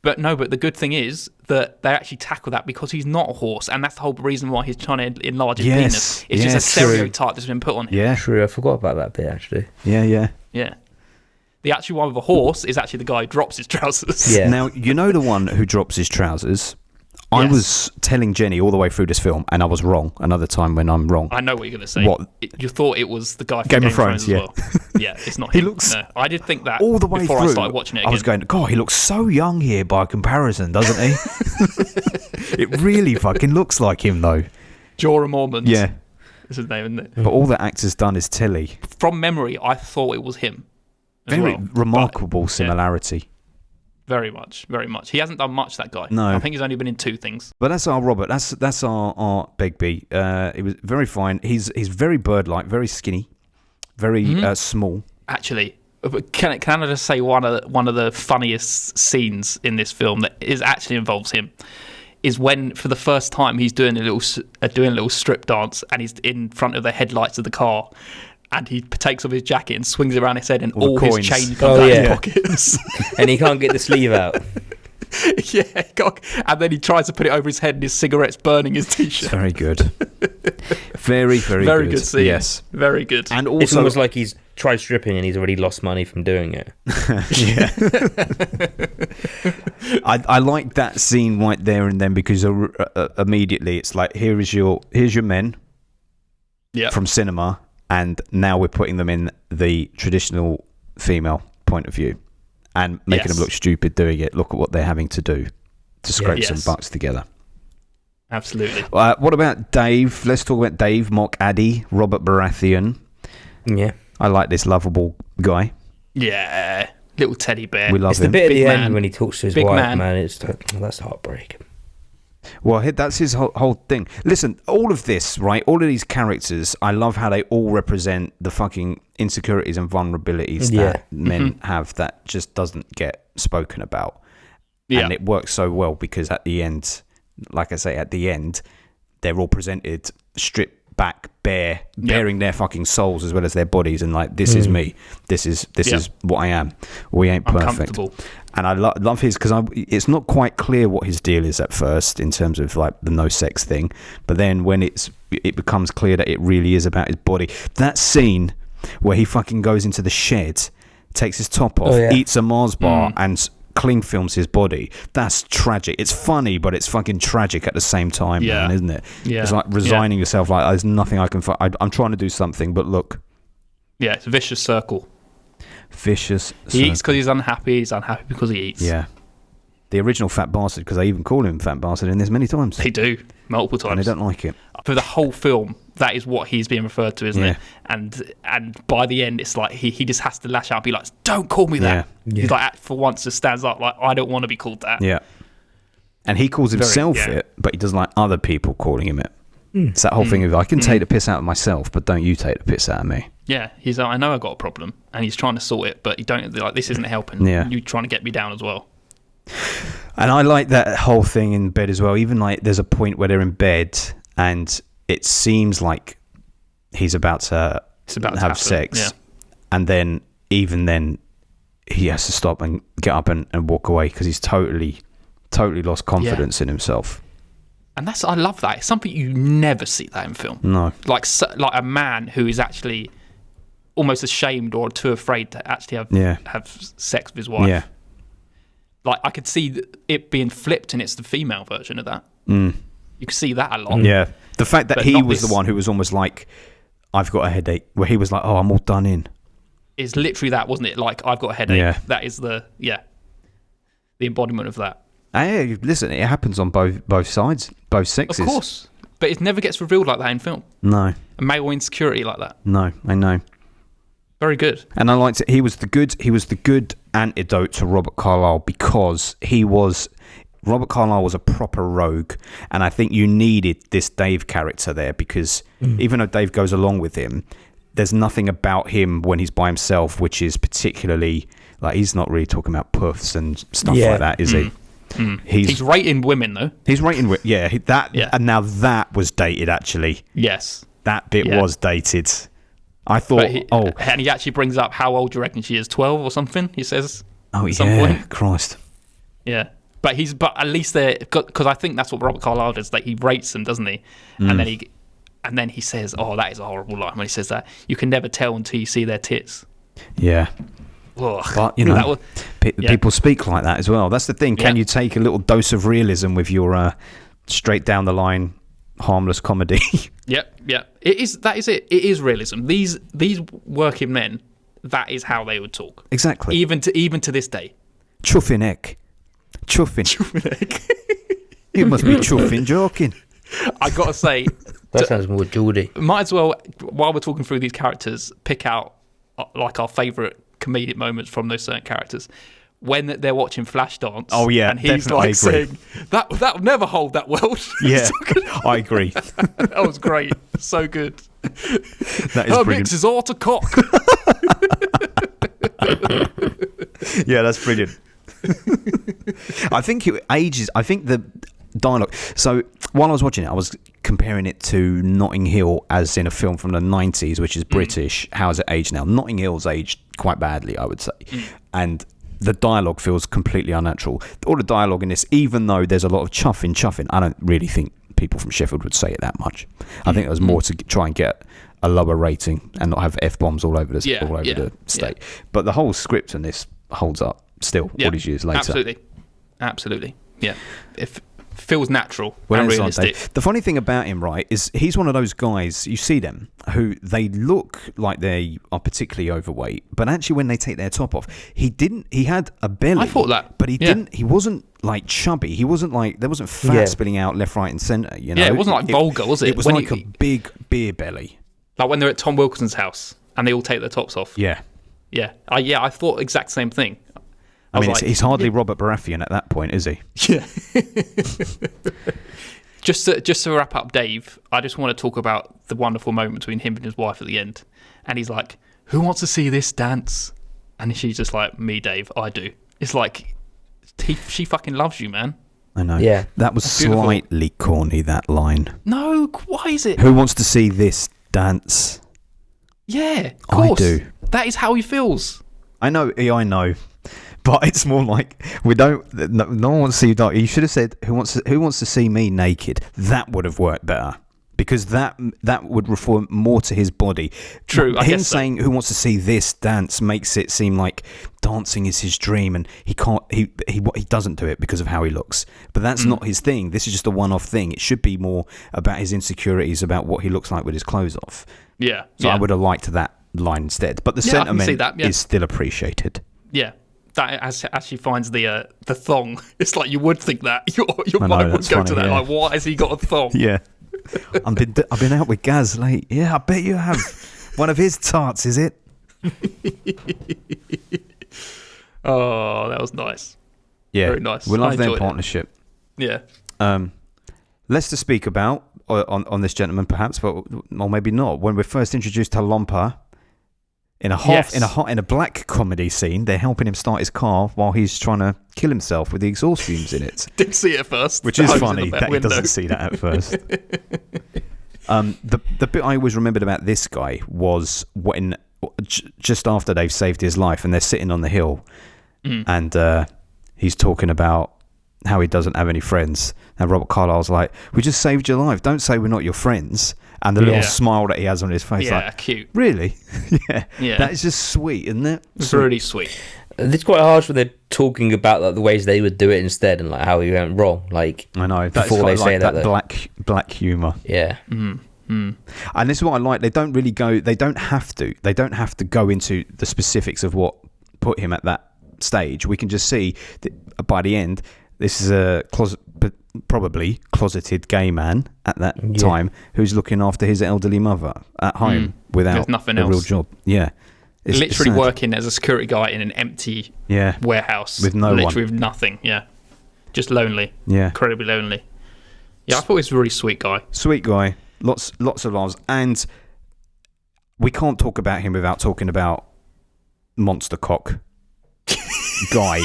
But the good thing is that they actually tackle that because he's not a horse, and that's the whole reason why he's trying to enlarge his penis. It's just a stereotype that's been put on him. Yeah, true. I forgot about that bit, actually. Yeah. The actual one with a horse is actually the guy who drops his trousers. Yeah. Now, you know the one who drops his trousers? I was telling Jenny all the way through this film, and I was wrong. Another time when I'm wrong. I know what you're going to say. What? You thought it was the guy from Game of Thrones, as well. Yeah, it's not him. He looks... No, I did think that all the way before through. I started watching it again. I was going, God, he looks so young here by comparison, doesn't he? It really fucking looks like him, though. Jorah Mormont. Yeah. That's his name, isn't it? But all that actor's done is telly. From memory, I thought it was him. Very remarkable similarity. Yeah. Very much. He hasn't done much, that guy. No. I think he's only been in 2 things. But that's our Robert. That's our Begbie. It was very fine. He's very bird-like, very skinny, very small. Actually, can I just say one of the funniest scenes in this film that actually involves him is when, for the first time, he's doing a little strip dance, and he's in front of the headlights of the car. And he takes off his jacket and swings it around his head, and all his chain comes out of his pockets. And he can't get the sleeve out. And then he tries to put it over his head, and his cigarette's burning his t-shirt. Very good. Very good scene. Yes. Very good. And also, it's almost like he's tried stripping and he's already lost money from doing it. Yeah. I like that scene right there and then, because immediately it's like, here's your men from cinema. And now we're putting them in the traditional female point of view and making them look stupid doing it. Look at what they're having to do to scrape Yes. some bucks together. Absolutely. What about Dave? Let's talk about Dave, Mock Addy, Robert Baratheon. Yeah. I like this lovable guy. Yeah. Little teddy bear. We love It's him. the bit at Big the man. end when he talks to his Big wife, man. man. It's that's heartbreaking. Well, that's his whole thing. Listen, all of this, right? All of these characters, I love how they all represent the fucking insecurities and vulnerabilities that men have that just doesn't get spoken about. Yeah. And it works so well because at the end, like I say, at the end, they're all presented stripped back, bearing their fucking souls as well as their bodies, and like, this is me. This is what I am. We ain't perfect. Uncomfortable. And I love his, because it's not quite clear what his deal is at first in terms of like the no sex thing, but then when it becomes clear that it really is about his body. That scene where he fucking goes into the shed, takes his top off, eats a Mars bar, and cling films his body. That's tragic. It's funny, but it's fucking tragic at the same time, man, isn't it? Yeah. It's like resigning yourself. Like, there's nothing I can. I'm trying to do something, but look. Yeah, it's a vicious circle. Vicious. He eats because he's unhappy. He's unhappy because he eats. Yeah. The original fat bastard, because they even call him fat bastard in this many times. They do multiple times. And they don't like it. For the whole film, that is what he's being referred to, isn't it? And by the end, it's like he just has to lash out and be like, "Don't call me that." Yeah. He's like, for once, just stands up like, "I don't want to be called that." Yeah. And he calls himself it, but he doesn't like other people calling him it. It's that whole thing of, I can take the piss out of myself, but don't you take the piss out of me. Yeah, he's like, I know I got a problem, and he's trying to sort it, but you don't like, this isn't helping. Yeah. You're trying to get me down as well. And I like that whole thing in bed as well. Even like there's a point where they're in bed and it seems like he's about to have sex. Yeah. And then even then he has to stop and get up and walk away because he's totally lost confidence in himself. And I love that. It's something you never see that in film. No. Like a man who is actually almost ashamed or too afraid to actually have sex with his wife. Yeah. Like, I could see it being flipped, and it's the female version of that. Mm. You could see that a lot. Yeah. The fact that But he not was this. the one who was almost like, I've got a headache, where he was like, oh, I'm all done in. It's literally that, wasn't it? Like, I've got a headache. Yeah. That is the embodiment of that. Hey, listen, it happens on both sides, both sexes. Of course. But it never gets revealed like that in film. No. A male insecurity like that. No, I know. Very good. And I liked it. He was the good antidote to Robert Carlyle, because Robert Carlyle was a proper rogue, and I think you needed this Dave character there, because even though Dave goes along with him, there's nothing about him when he's by himself which is particularly, like, he's not really talking about puffs and stuff like that, is he? He's rating women, though. He's rating, and now that was dated, actually. Yes. That bit was dated. I thought, and he actually brings up, how old do you reckon she is? 12 or something? He says. Oh, at some yeah, point. Christ. Yeah, but at least they're, because I think that's what Robert Carlyle does. Like, he rates them, doesn't he? And then he says, "Oh, that is a horrible line." When he says that, you can never tell until you see their tits. Yeah. Ugh. But, you know, people speak like that as well. That's the thing. Can you take a little dose of realism with your straight down the line harmless comedy? Yep. It is. That is it. It is realism. These working men. That is how they would talk. Exactly. Even to this day. Chuffing egg. Chuffing. You must be chuffing joking. I gotta say, that sounds more Geordie. might as well, while we're talking through these characters, pick out like our favourite comedic moments from those certain characters. When they're watching Flashdance, oh yeah, and he's definitely, like saying that will never hold that well. Yeah, I agree. That was great, so good. That is Her brilliant. mix is all to cock. Yeah, that's brilliant. I think it ages. I think the dialogue. So while I was watching it, I was comparing it to Notting Hill, as in a film from the 90s, which is British. How's it aged now? Notting Hill's aged quite badly, I would say, and the dialogue feels completely unnatural. All the dialogue in this, even though there's a lot of chuffing, I don't really think people from Sheffield would say it that much. I think it was more to try and get a lower rating and not have F-bombs all over the state. But the whole script in this holds up still all these years later. Absolutely. Yeah. feels natural Well, and it's not, realistic. Dave. The funny thing about him, right, is he's one of those guys, you see them, who they look like they are particularly overweight, but actually when they take their top off, he had a belly. I thought that. But he wasn't like chubby. He wasn't like, there wasn't fat spilling out left, right and centre, you know. Yeah, it wasn't like vulgar, was it? It was When like a big beer belly. Like when they're at Tom Wilkinson's house and they all take their tops off. Yeah. Yeah. I thought exact same thing. I mean, he's hardly Robert Baratheon at that point, is he? Yeah. Just to wrap up, Dave, I just want to talk about the wonderful moment between him and his wife at the end. And he's like, "Who wants to see this dance?" And she's just like, "Me, Dave, I do." It's like, she fucking loves you, man. I know. Yeah. That was slightly corny, that line. No, why is it? Who wants to see this dance? Yeah, of course. I do. That is how he feels. I know. Yeah, I know. But it's more like no one wants to see you die. You should have said who wants to see me naked. That would have worked better because that would refer more to his body. True. I Him guess so. saying who wants to see this dance makes it seem like dancing is his dream, and he can't. He doesn't do it because of how he looks. But that's not his thing. This is just a one-off thing. It should be more about his insecurities about what he looks like with his clothes off. Yeah. So I would have liked that line instead. But the Yeah, I can see sentiment that, yeah. is still appreciated. Yeah. That actually finds the thong. It's like you would think that your I know, mind would that's go to funny, that. yeah. Like, why has he got a thong? Yeah. I've been out with Gaz late. Yeah, I bet you have. One of his tarts, is it? Oh, that was nice. Yeah. Very nice. We I love their enjoyed it. partnership. Yeah. Less to speak about on this gentleman, perhaps, but or maybe not. When we're first introduced to Lompa in a black comedy scene, they're helping him start his car while he's trying to kill himself with the exhaust fumes in it. Didn't see it at first. Which The is hose in funny the back that he window. doesn't see that at first. The bit I always remembered about this guy was when just after they've saved his life and they're sitting on the hill and he's talking about how he doesn't have any friends, and Robert Carlyle's like, "We just saved your life, don't say we're not your friends." And the little smile that he has on his face, Yeah, like, cute. Really? Yeah. That is just sweet, isn't it? It's really sweet. It's quite harsh when they're talking about like the ways they would do it instead and like how he went wrong. Like I know that's before they like say that black humour. Yeah. And this is what I like. They don't really go. They don't have to go into the specifics of what put him at that stage. We can just see that by the end, this is a probably closeted gay man at that time who's looking after his elderly mother at home without nothing a real else. job. Yeah, it's Literally sad. working as a security guy in an empty warehouse with no literally one. with nothing. Yeah, just lonely. Yeah, incredibly lonely. Yeah, I thought he was a really sweet guy. Sweet guy. Lots of loves, and we can't talk about him without talking about Monster Cock guy,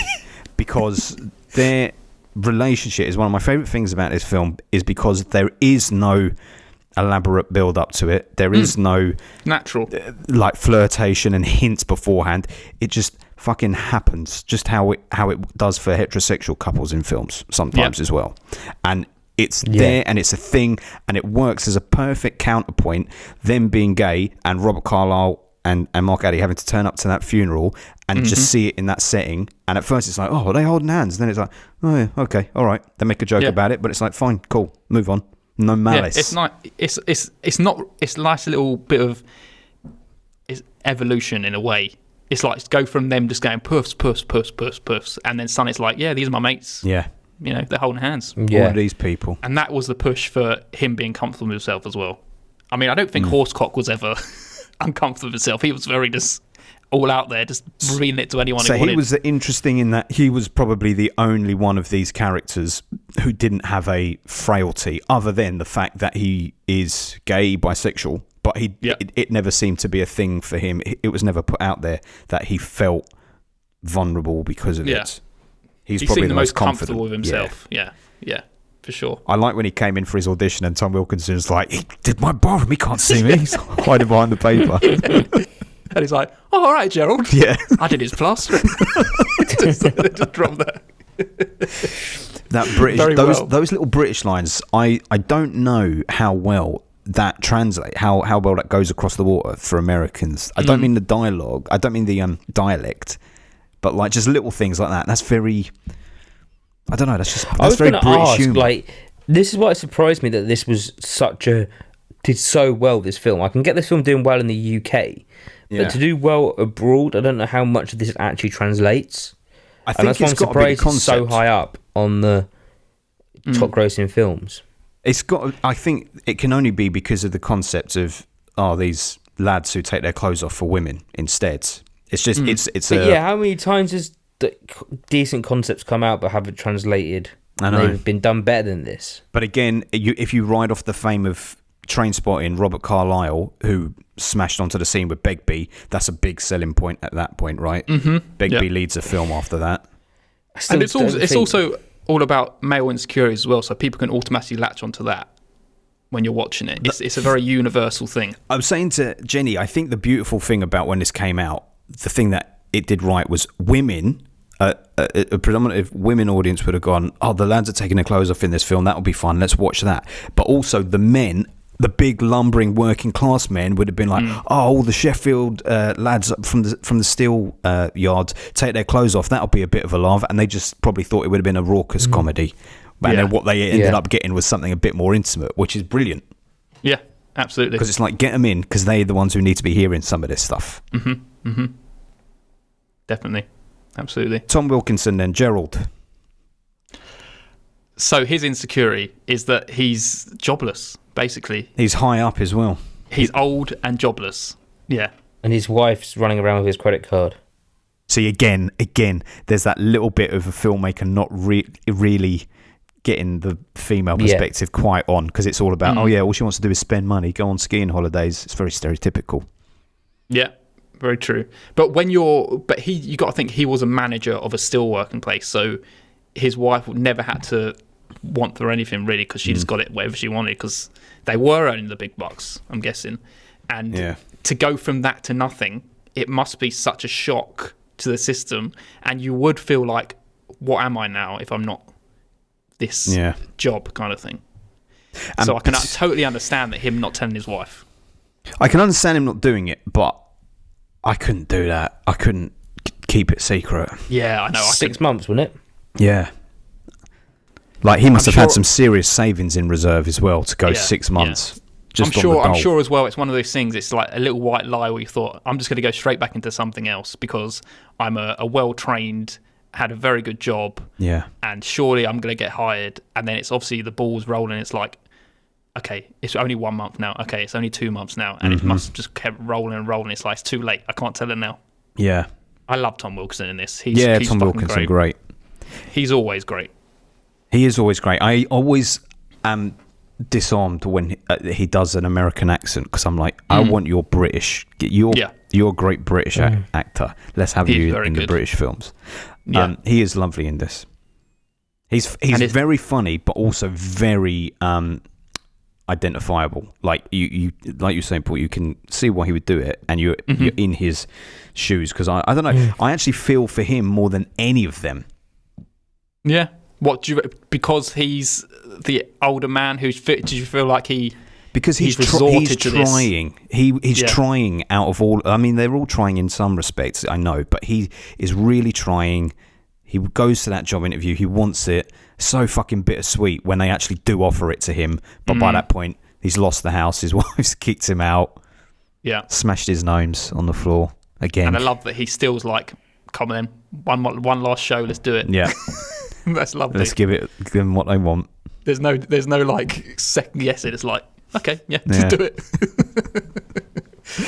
because their relationship is one of my favourite things about this film, is because there is no elaborate build up to it. There is no natural like flirtation and hints beforehand. It just fucking happens, just how it does for heterosexual couples in films sometimes as well. And it's there and it's a thing, and it works as a perfect counterpoint, them being gay and Robert Carlyle and Mark Addy having to turn up to that funeral and just see it in that setting. And at first it's like, oh, are they holding hands? And then it's like, oh yeah, okay, all right. They make a joke about it, but it's like, fine, cool, move on. No malice. Yeah, it's not. It's nice little bit of evolution in a way. It's like go from them just going puffs, puffs, puffs, puffs, puffs, and then suddenly it's like, yeah, these are my mates. Yeah. You know, they're holding hands. All of these people. And that was the push for him being comfortable with himself as well. I mean, I don't think Horsecock was ever uncomfortable with himself. He was very just all out there, just revealing it to anyone so he wanted. he was interesting in that he was probably the only one of these characters who didn't have a frailty, other than the fact that he is gay, bisexual, but it never seemed to be a thing for him. It was never put out there that he felt vulnerable because of it. He probably the most comfortable with himself. Yeah, for sure. I like when he came in for his audition and Tom Wilkinson's like, he did my bottom, he can't see me. He's hiding behind the paper. And he's like, oh, all right, Gerald. Yeah. I did his plaster. just drop that. That British, those little British lines, I don't know how well that translate, how well that goes across the water for Americans. I don't mean the dialogue, I don't mean the dialect, but like just little things like that. That's very, I don't know. That's I was very going to British ask, humour. like, this is why it surprised me that this was did so well, this film. I can get this film doing well in the UK, Yeah. but to do well abroad, I don't know how much of this actually translates. I And think that's why I'm it's got to be the surprised it's so concept. high up on the top grossing films. It's got. I think it can only be because of the concept of these lads who take their clothes off for women instead. It's just it's But yeah, how many times has decent concepts come out but haven't translated? I know. They've been done better than this. But again, if you ride off the fame of Trainspotting, Robert Carlyle, who smashed onto the scene with Begbie, that's a big selling point at that point, right? Mm-hmm. Begbie leads a film after that. And it's also all about male insecurities as well, so people can automatically latch onto that when you're watching it. It's a very universal thing. I was saying to Jenny, I think the beautiful thing about when this came out, the thing that it did right was women, a predominantly women audience would have gone, the lads are taking their clothes off in this film, that'll be fun, let's watch that. But also the men, the big lumbering working class men would have been like, all the Sheffield lads from the steel yard take their clothes off, that'll be a bit of a laugh. And they just probably thought it would have been a raucous comedy. And then what they ended up getting was something a bit more intimate, which is brilliant. Yeah, absolutely. Because it's like, get them in, because they're the ones who need to be hearing some of this stuff. Definitely. Absolutely. Tom Wilkinson then, Gerald. So his insecurity is that he's jobless, basically. He's high up as well. He's old and jobless. Yeah. And his wife's running around with his credit card. See, again, there's that little bit of a filmmaker not really getting the female perspective quite on, because it's all about, all she wants to do is spend money, go on skiing holidays. It's very stereotypical. Yeah, very true. But you got to think he was a manager of a steelworking place, so his wife never had to want for anything really, because she just got it whatever she wanted, because they were earning the big bucks, I'm guessing. And to go from that to nothing, it must be such a shock to the system, and you would feel like, what am I now if I'm not this job kind of thing? So I can totally understand that him not telling his wife. I can understand him not doing it, but I couldn't do that. I couldn't keep it secret. Yeah, I know. 6 months, wasn't it? Yeah. Like, he must have had some serious savings in reserve as well to go 6 months. Just I'm sure as well, it's one of those things, it's like a little white lie where you thought, I'm just going to go straight back into something else because I'm a well-trained, had a very good job, and surely I'm going to get hired. And then it's obviously the ball's rolling. It's like, okay, it's only 1 month now. Okay, it's only 2 months now. And it must have just kept rolling and rolling. It's like, it's too late. I can't tell her now. Yeah. I love Tom Wilkinson in this. He's Tom Wilkinson, great. He's always great. He is always great. I always am disarmed when he does an American accent, because I'm like, I want your British. You're a great British actor. Let's have you in the British films. Yeah. He is lovely in this. He's very funny, but also very identifiable. Like you like you're saying, Paul, you can see why he would do it, and you're in his shoes. Because I don't know, I actually feel for him more than any of them. Yeah. What do you? Because he's the older man who's fit. Did you feel like because he's trying. He's trying out of all. I mean, they're all trying in some respects, I know, but he is really trying. He goes to that job interview. He wants it. So fucking bittersweet when they actually do offer it to him. But by that point, he's lost the house. His wife's kicked him out. Yeah, smashed his nose on the floor again. And I love that he still's like, come on, one last show. Let's do it. Yeah. That's lovely. Let's give them what they want. There's no like second guessing. It's like, okay, just do it.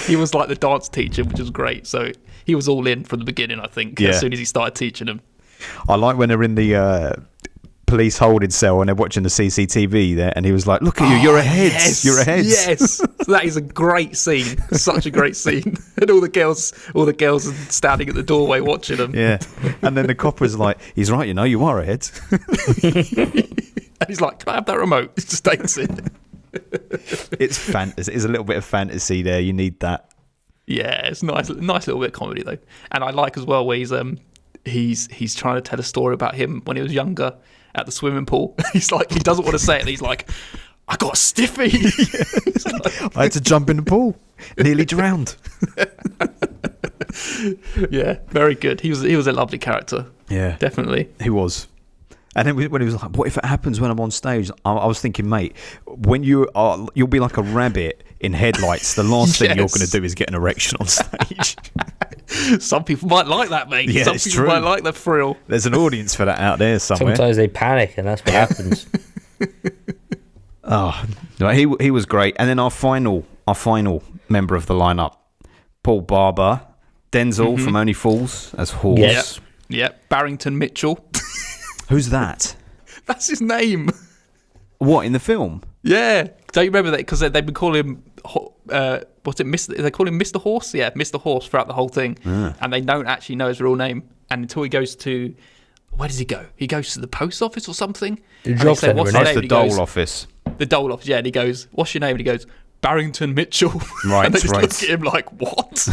He was like the dance teacher, which was great. So he was all in from the beginning, I think, as soon as he started teaching them. I like when they're in the police holding cell and they're watching the CCTV there, and he was like, look at you, you're a heads. You're a heads. Yes. That is a great scene. Such a great scene. And all the girls are standing at the doorway watching them. Yeah. And then the cop was like, he's right, you are a head. And he's like, can I have that remote? It just takes it. It's fantasy. There's a little bit of fantasy there. You need that. Yeah, it's nice little bit of comedy though. And I like as well where he's trying to tell a story about him when he was younger at the swimming pool. He's like, he doesn't want to say it, and he's like, I got a stiffy. Like, I had to jump in the pool, nearly drowned. Yeah, very good. He was a lovely character. Yeah, definitely. He was. And then when he was like, "What if it happens when I'm on stage?" I was thinking, mate, when you'll be like a rabbit in headlights. The last thing you're going to do is get an erection on stage. Some people might like that, mate. Yeah, Some it's people true. might like the thrill. There's an audience for that out there somewhere. Sometimes they panic, and that's what happens. Oh, no, he was great. And then our final member of the lineup, Paul Barber, Denzel from Only Fools as Horse. Yes. Yeah, Barrington Mitchell. Who's that? That's his name. What, in the film? Yeah. Don't you remember that? Because they've been calling him, what's it, Mr. They call him Mr. Horse? Yeah, Mr. Horse throughout the whole thing. And they don't actually know his real name. And until he goes to, where does he go? He goes to the post office or something? The job centre, "What's isn't your it? That's name?" the And he goes, Dole office. The Dole office, yeah. And he goes, "What's your name?" And he goes, "Barrington Mitchell." Right, And they just right. look at him like, what?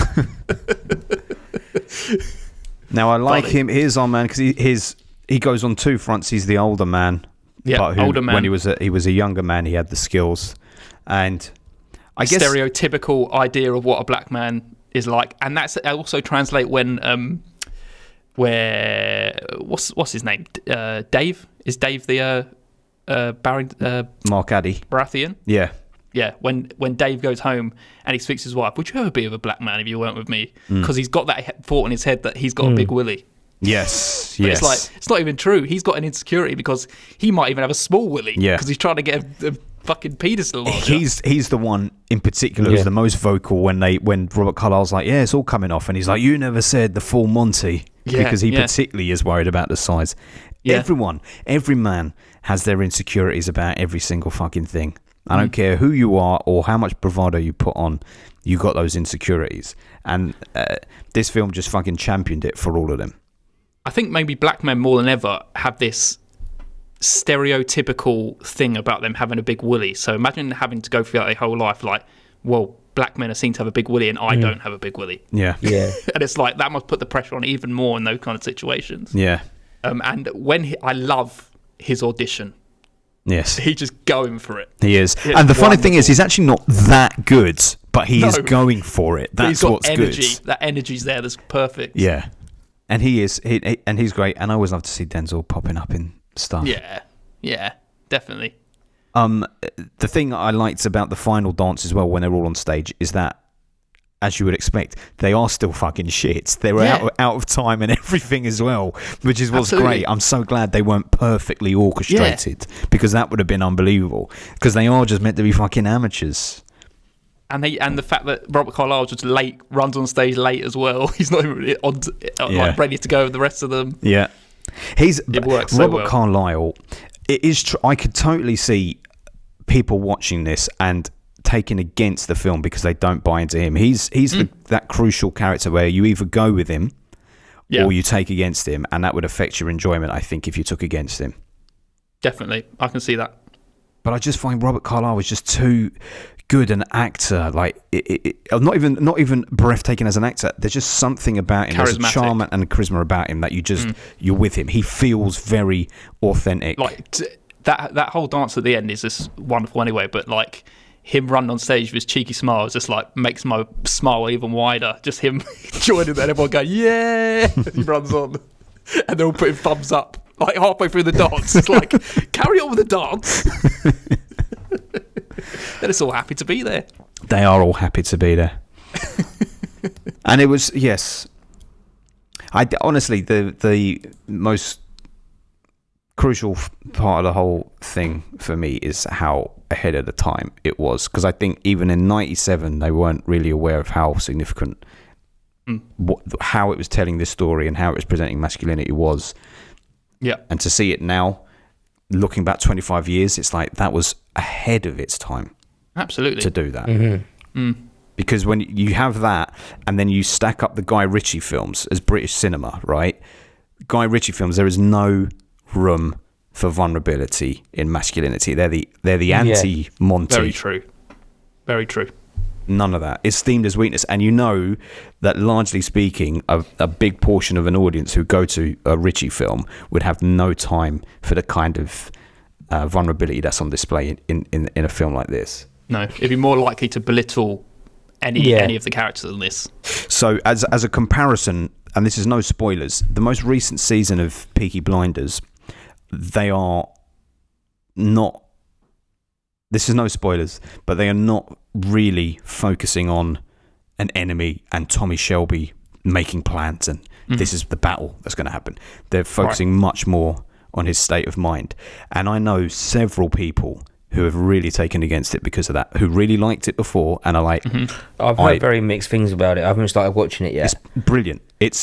Now, I like Funny. him. Here's our man, because he goes on two fronts. He's the older man. Yeah, but older man. When he was a younger man, he had the skills. And I guess... Stereotypical idea of what a black man is like. And that's also translate when... what's his name? Dave? Is Dave the Mark Addy. Baratheon? Yeah. Yeah, when Dave goes home and he speaks to his wife, would you ever be with a black man if you weren't with me? Because he's got that thought in his head that he's got a big willy. Yes, But yes. it's like, it's not even true. He's got an insecurity because he might even have a small willy. Yeah. Because he's trying to get a fucking penis larger. He's the one in particular who's the most vocal when Robert Carlyle's like, yeah, it's all coming off, and he's like, you never said the full Monty, because he particularly is worried about the size. Yeah. Every man has their insecurities about every single fucking thing. I don't care who you are or how much bravado you put on, you got those insecurities, and this film just fucking championed it for all of them. I think maybe black men more than ever have this stereotypical thing about them having a big willy. So imagine having to go through their whole life like, well, black men are seen to have a big willy and I don't have a big willy. Yeah. Yeah. And it's like, that must put the pressure on even more in those kind of situations. Yeah. And when I love his audition. Yes. He's just going for it. He is. It's And the funny thing is, wonderful. he's actually not that good, but he is going for it. But That's he's got what's energy. good. That energy's there. That's perfect. Yeah. And he is. And he's great. And I always love to see Denzel popping up in stuff. Yeah. Yeah. Definitely. The thing I liked about the final dance as well, when they're all on stage, is that, as you would expect, they are still fucking shit. They were out of time and everything as well, which is what's Absolutely. great. I'm so glad they weren't perfectly orchestrated, because that would have been unbelievable. Because they are just meant to be fucking amateurs. And the fact that Robert Carlyle just late, runs on stage late as well. He's not even really like ready to go with the rest of them. Yeah, It works so Robert well. Carlyle. It is. I could totally see people watching this and taken against the film because they don't buy into him. He's that crucial character where you either go with him or you take against him, and that would affect your enjoyment, I think, if you took against him. Definitely, I can see that. But I just find Robert Carlyle was just too good an actor. Like, not even breathtaking as an actor. There's just something about him. There's a Charismatic. charm and charisma about him that you're with him. He feels very authentic. Like that whole dance at the end is just wonderful anyway. But like him running on stage with his cheeky smile just like makes my smile even wider. Just him joining that, everyone going yeah. He runs on, and they're all putting thumbs up like halfway through the dance. It's like, carry on with the dance. They're just all happy to be there. They are all happy to be there. And it was, yes. Honestly, the most crucial part of the whole thing for me is how ahead of the time it was. Because I think even in 97, they weren't really aware of how significant, how it was telling this story and how it was presenting masculinity was. Yeah. And to see it now, looking back 25 years, it's like that was ahead of its time. Absolutely. To do that. Because when you have that and then you stack up the Guy Ritchie films as British cinema, right? Guy Ritchie films, there is no room for vulnerability in masculinity. They're the anti-Monty. Very true. Very true. None of that. It's themed as weakness. And you know that, largely speaking, a big portion of an audience who go to a Ritchie film would have no time for the kind of vulnerability that's on display in a film like this. No, it'd be more likely to belittle any of the characters in this. So as a comparison, and this is no spoilers, the most recent season of Peaky Blinders they are not. This is no spoilers, but they are not really focusing on an enemy and Tommy Shelby making plans and this is the battle that's going to happen. They're focusing much more on his state of mind. And I know several people who have really taken against it because of that, who really liked it before and are like... I've heard very mixed things about it. I haven't started watching it yet. It's brilliant. It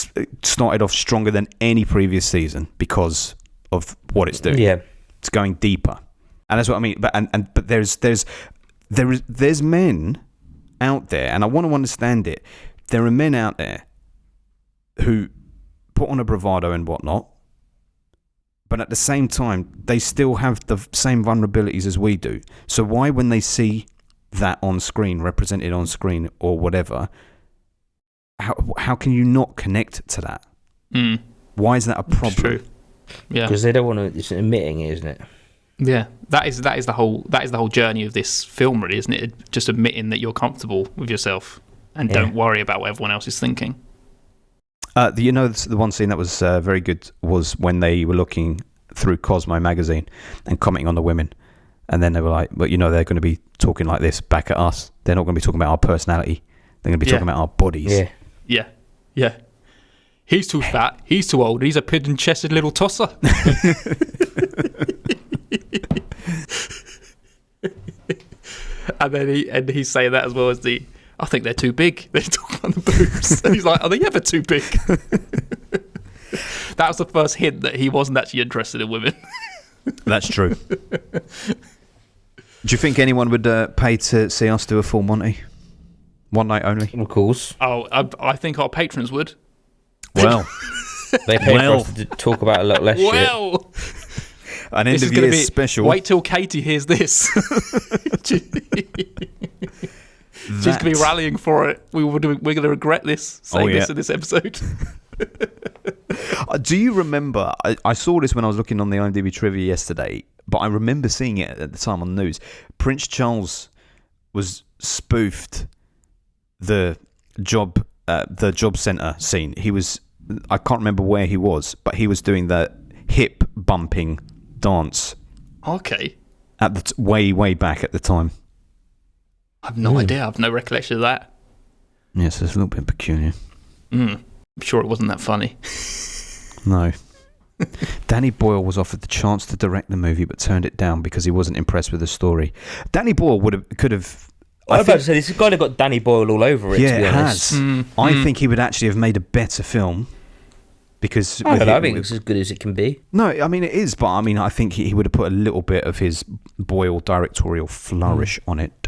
started off stronger than any previous season because of what it's doing. Yeah. It's going deeper. And that's what I mean. But there's men out there, and I want to understand it. There are men out there who put on a bravado and whatnot, but at the same time, they still have the same vulnerabilities as we do. So why, when they see that on screen, represented on screen or whatever, how can you not connect to that? Why is that a problem? It's true. Yeah, because they don't want to. It's admitting it, isn't it? Yeah, that is the whole journey of this film, really, isn't it? Just admitting that you're comfortable with yourself and don't worry about what everyone else is thinking. The one scene that was very good was when they were looking through Cosmo magazine and commenting on the women, and then they were like, "But they're going to be talking like this back at us. They're not going to be talking about our personality. They're going to be talking about our bodies." Yeah. He's too fat. He's too old. He's a pigeon-chested little tosser. And then he's saying that as well as I think they're too big. They're talking about the boobs. And he's like, are they ever too big? That was the first hint that he wasn't actually interested in women. That's true. Do you think anyone would pay to see us do a full Monty? One night only? Of course. Oh, I think our patrons would. Well. They pay for us to talk about a lot less shit. An end of year special. Wait till Katie hears this. She's going to be rallying for it. We're going to regret this, saying this in this episode. Do you remember, I saw this when I was looking on the IMDb trivia yesterday, but I remember seeing it at the time on the news. Prince Charles was spoofed the job centre scene. He was, I can't remember where he was, but he was doing the hip bumping dance. Okay. At the way back at the time. I've no idea. I've no recollection of that. Yes, it's a little bit peculiar. I'm sure it wasn't that funny. No. Danny Boyle was offered the chance to direct the movie but turned it down because he wasn't impressed with the story. Danny Boyle could have... I was about to say, this has kind of got Danny Boyle all over it, to be honest. Yeah, it has. I think he would actually have made a better film. Because I think it's as good as it can be. No, I mean it is, but I think he would have put a little bit of his Boyle directorial flourish on it.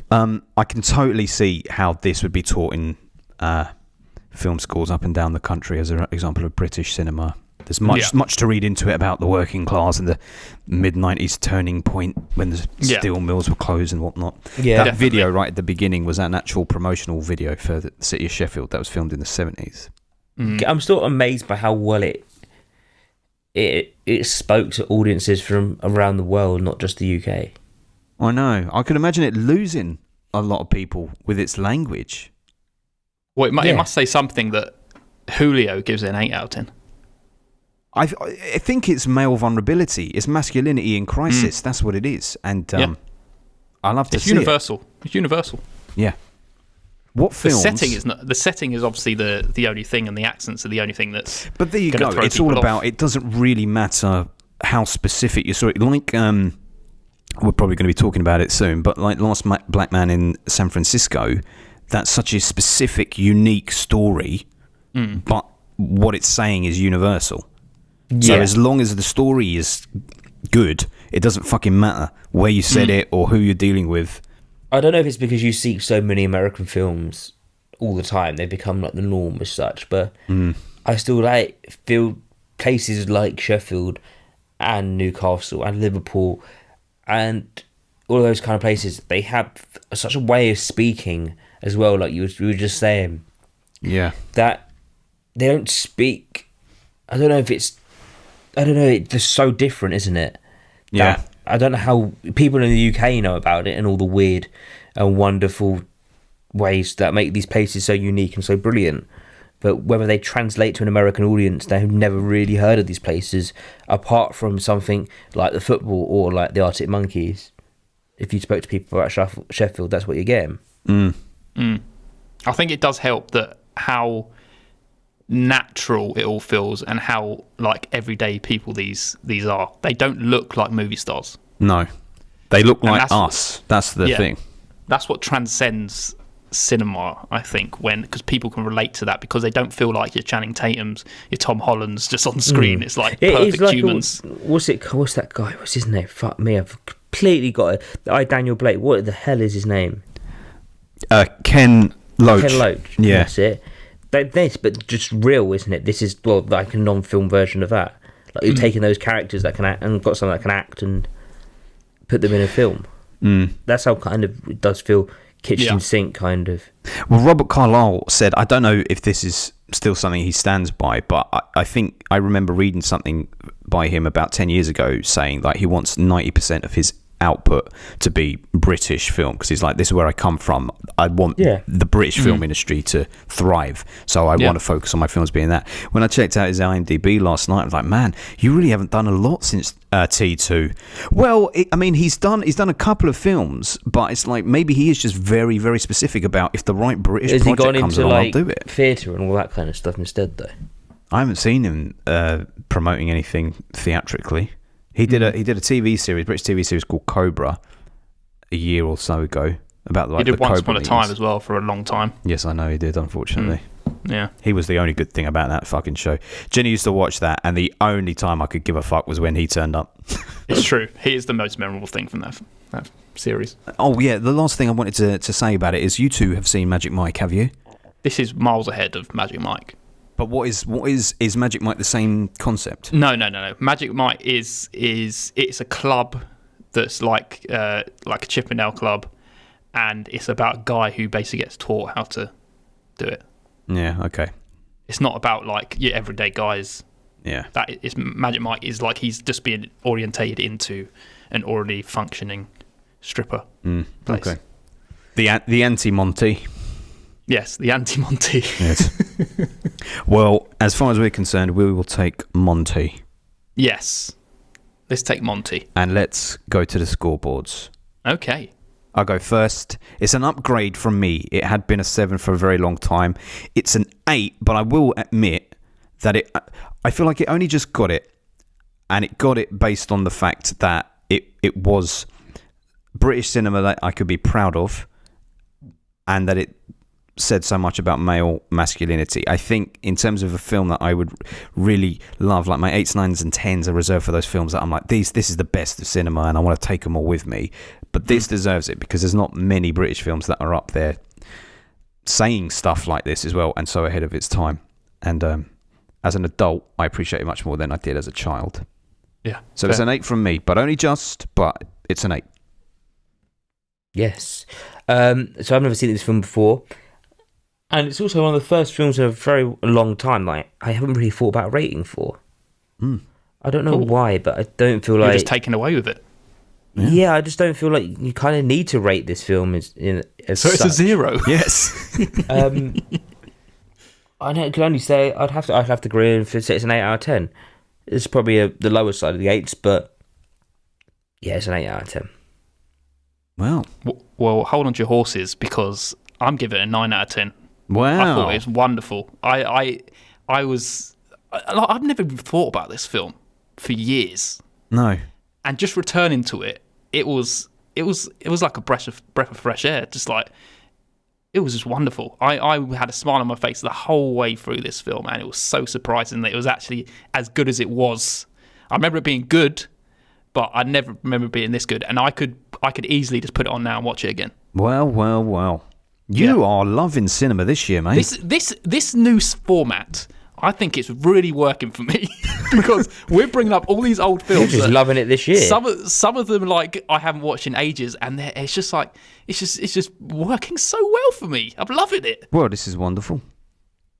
I can totally see how this would be taught in film schools up and down the country as an example of British cinema. There's much to read into it about the working class and the mid-90s turning point when the steel mills were closed and whatnot. Yeah, that video right at the beginning was an actual promotional video for the city of Sheffield that was filmed in the 70s. I'm still amazed by how well it spoke to audiences from around the world, not just the UK. I know. I could imagine it losing a lot of people with its language. Well, it must say something that Julio gives it an 8 out of 10. I think it's male vulnerability. It's masculinity in crisis. That's what it is. And I love to see universal. It's universal. Yeah. What films? The setting is obviously the only thing, and the accents are the only thing that's. But there you go. It's all about. It doesn't really matter how specific you saw it. Like we're probably going to be talking about it soon. But like Last Black Man in San Francisco, that's such a specific, unique story. But what it's saying is universal. So as long as the story is good, it doesn't fucking matter where you said it or who you're dealing with. I don't know if it's because you see so many American films all the time, they become like the norm as such, but I still feel places like Sheffield and Newcastle and Liverpool and all those kind of places, they have such a way of speaking as well, like you were just saying. Yeah. That they don't speak. I don't know, it's just so different, isn't it? Yeah. I don't know how people in the UK know about it and all the weird and wonderful ways that make these places so unique and so brilliant. but whether they translate to an American audience, they've never really heard of these places, apart from something like the football or like the Arctic Monkeys. If you spoke to people about Sheffield, that's what you're getting. I think it does help that how natural it all feels and how like everyday people these are. They don't look like movie stars. No, they look like us. That's the thing. That's what transcends cinema, I think, because people can relate to that, because they don't feel like your Channing Tatums, your Tom Hollands just on screen. It's like perfect like humans. What's that guy? What's his name? Fuck me, I've completely got it. Daniel Blake. What the hell is his name? Ken Loach. Ken Loach. Yeah, that's it. But just real, isn't it? This is like a non-film version of that. Like you're taking those characters that can act and got someone that can act and put them in a film. That's how kind of it does feel kitchen sink kind of. Well, Robert Carlyle said, I don't know if this is still something he stands by, but I think I remember reading something by him about 10 years ago saying like he wants 90% of his output to be British film, because he's like, this is where I come from. I want the British film industry to thrive, so I want to focus on my films being that. When I checked out his IMDb last night, I was like, man, you really haven't done a lot since T2. Well, he's done a couple of films, but it's like maybe he is just very, very specific about if the right British project comes along, I'll do it. Theatre and all that kind of stuff instead, though. I haven't seen him promoting anything theatrically. He did a TV series, British TV series called Cobra, a year or so ago, about like he did the Once Cobra Upon a Time as well for a long time. Yes, I know he did. Unfortunately, yeah, he was the only good thing about that fucking show. Jenny used to watch that, and the only time I could give a fuck was when he turned up. It's true. He is the most memorable thing from that series. Oh yeah, the last thing I wanted to say about it is you two have seen Magic Mike, have you? This is miles ahead of Magic Mike. But what is Magic Mike the same concept? No. Magic Mike is it's a club that's like a Chippendale club, and it's about a guy who basically gets taught how to do it. Yeah, okay. It's not about like your everyday guys. Yeah. Magic Mike is like he's just being orientated into an already functioning stripper place. Okay. The anti-Monty. Yes, the anti-Monty. Yes. Well, as far as we're concerned, we will take Monty. Yes. Let's take Monty. And let's go to the scoreboards. Okay. I'll go first. It's an upgrade from me. It had been a 7 for a very long time. It's an 8, but I will admit that I feel like it only just got it. And it got it based on the fact that it was British cinema that I could be proud of, and that it said so much about male masculinity. I think in terms of a film that I would really love, like my 8s, 9s and 10s are reserved for those films that I'm like, this is the best of cinema and I want to take them all with me. But this deserves it, because there's not many British films that are up there saying stuff like this as well, and so ahead of its time. And as an adult, I appreciate it much more than I did as a child. Yeah. So fair. It's an 8 from me, but only just, but it's an 8. Yes. So I've never seen this film before. And it's also one of the first films in a very long time like I haven't really thought about rating for. I don't know why, but I don't feel like... You're just taken away with it. Yeah, I just don't feel like you kind of need to rate this film as so such. It's a 0. Yes. I can only say I'd have to agree and say it's an 8 out of 10. It's probably the lower side of the 8s, but yeah, it's an 8 out of 10. Wow. Well, hold on to your horses, because I'm giving it a 9 out of 10. Wow. I thought it was wonderful. I've never even thought about this film for years. No. And just returning to it, it was like a breath of fresh air. Just like, it was just wonderful. I had a smile on my face the whole way through this film, and it was so surprising that it was actually as good as it was. I remember it being good, but I never remember it being this good. And I could easily just put it on now and watch it again. Well. You are loving cinema this year, mate. This new format, I think it's really working for me, because we're bringing up all these old films. You're just loving it this year. Some of them like I haven't watched in ages, and it's just working so well for me. I'm loving it. Well, this is wonderful.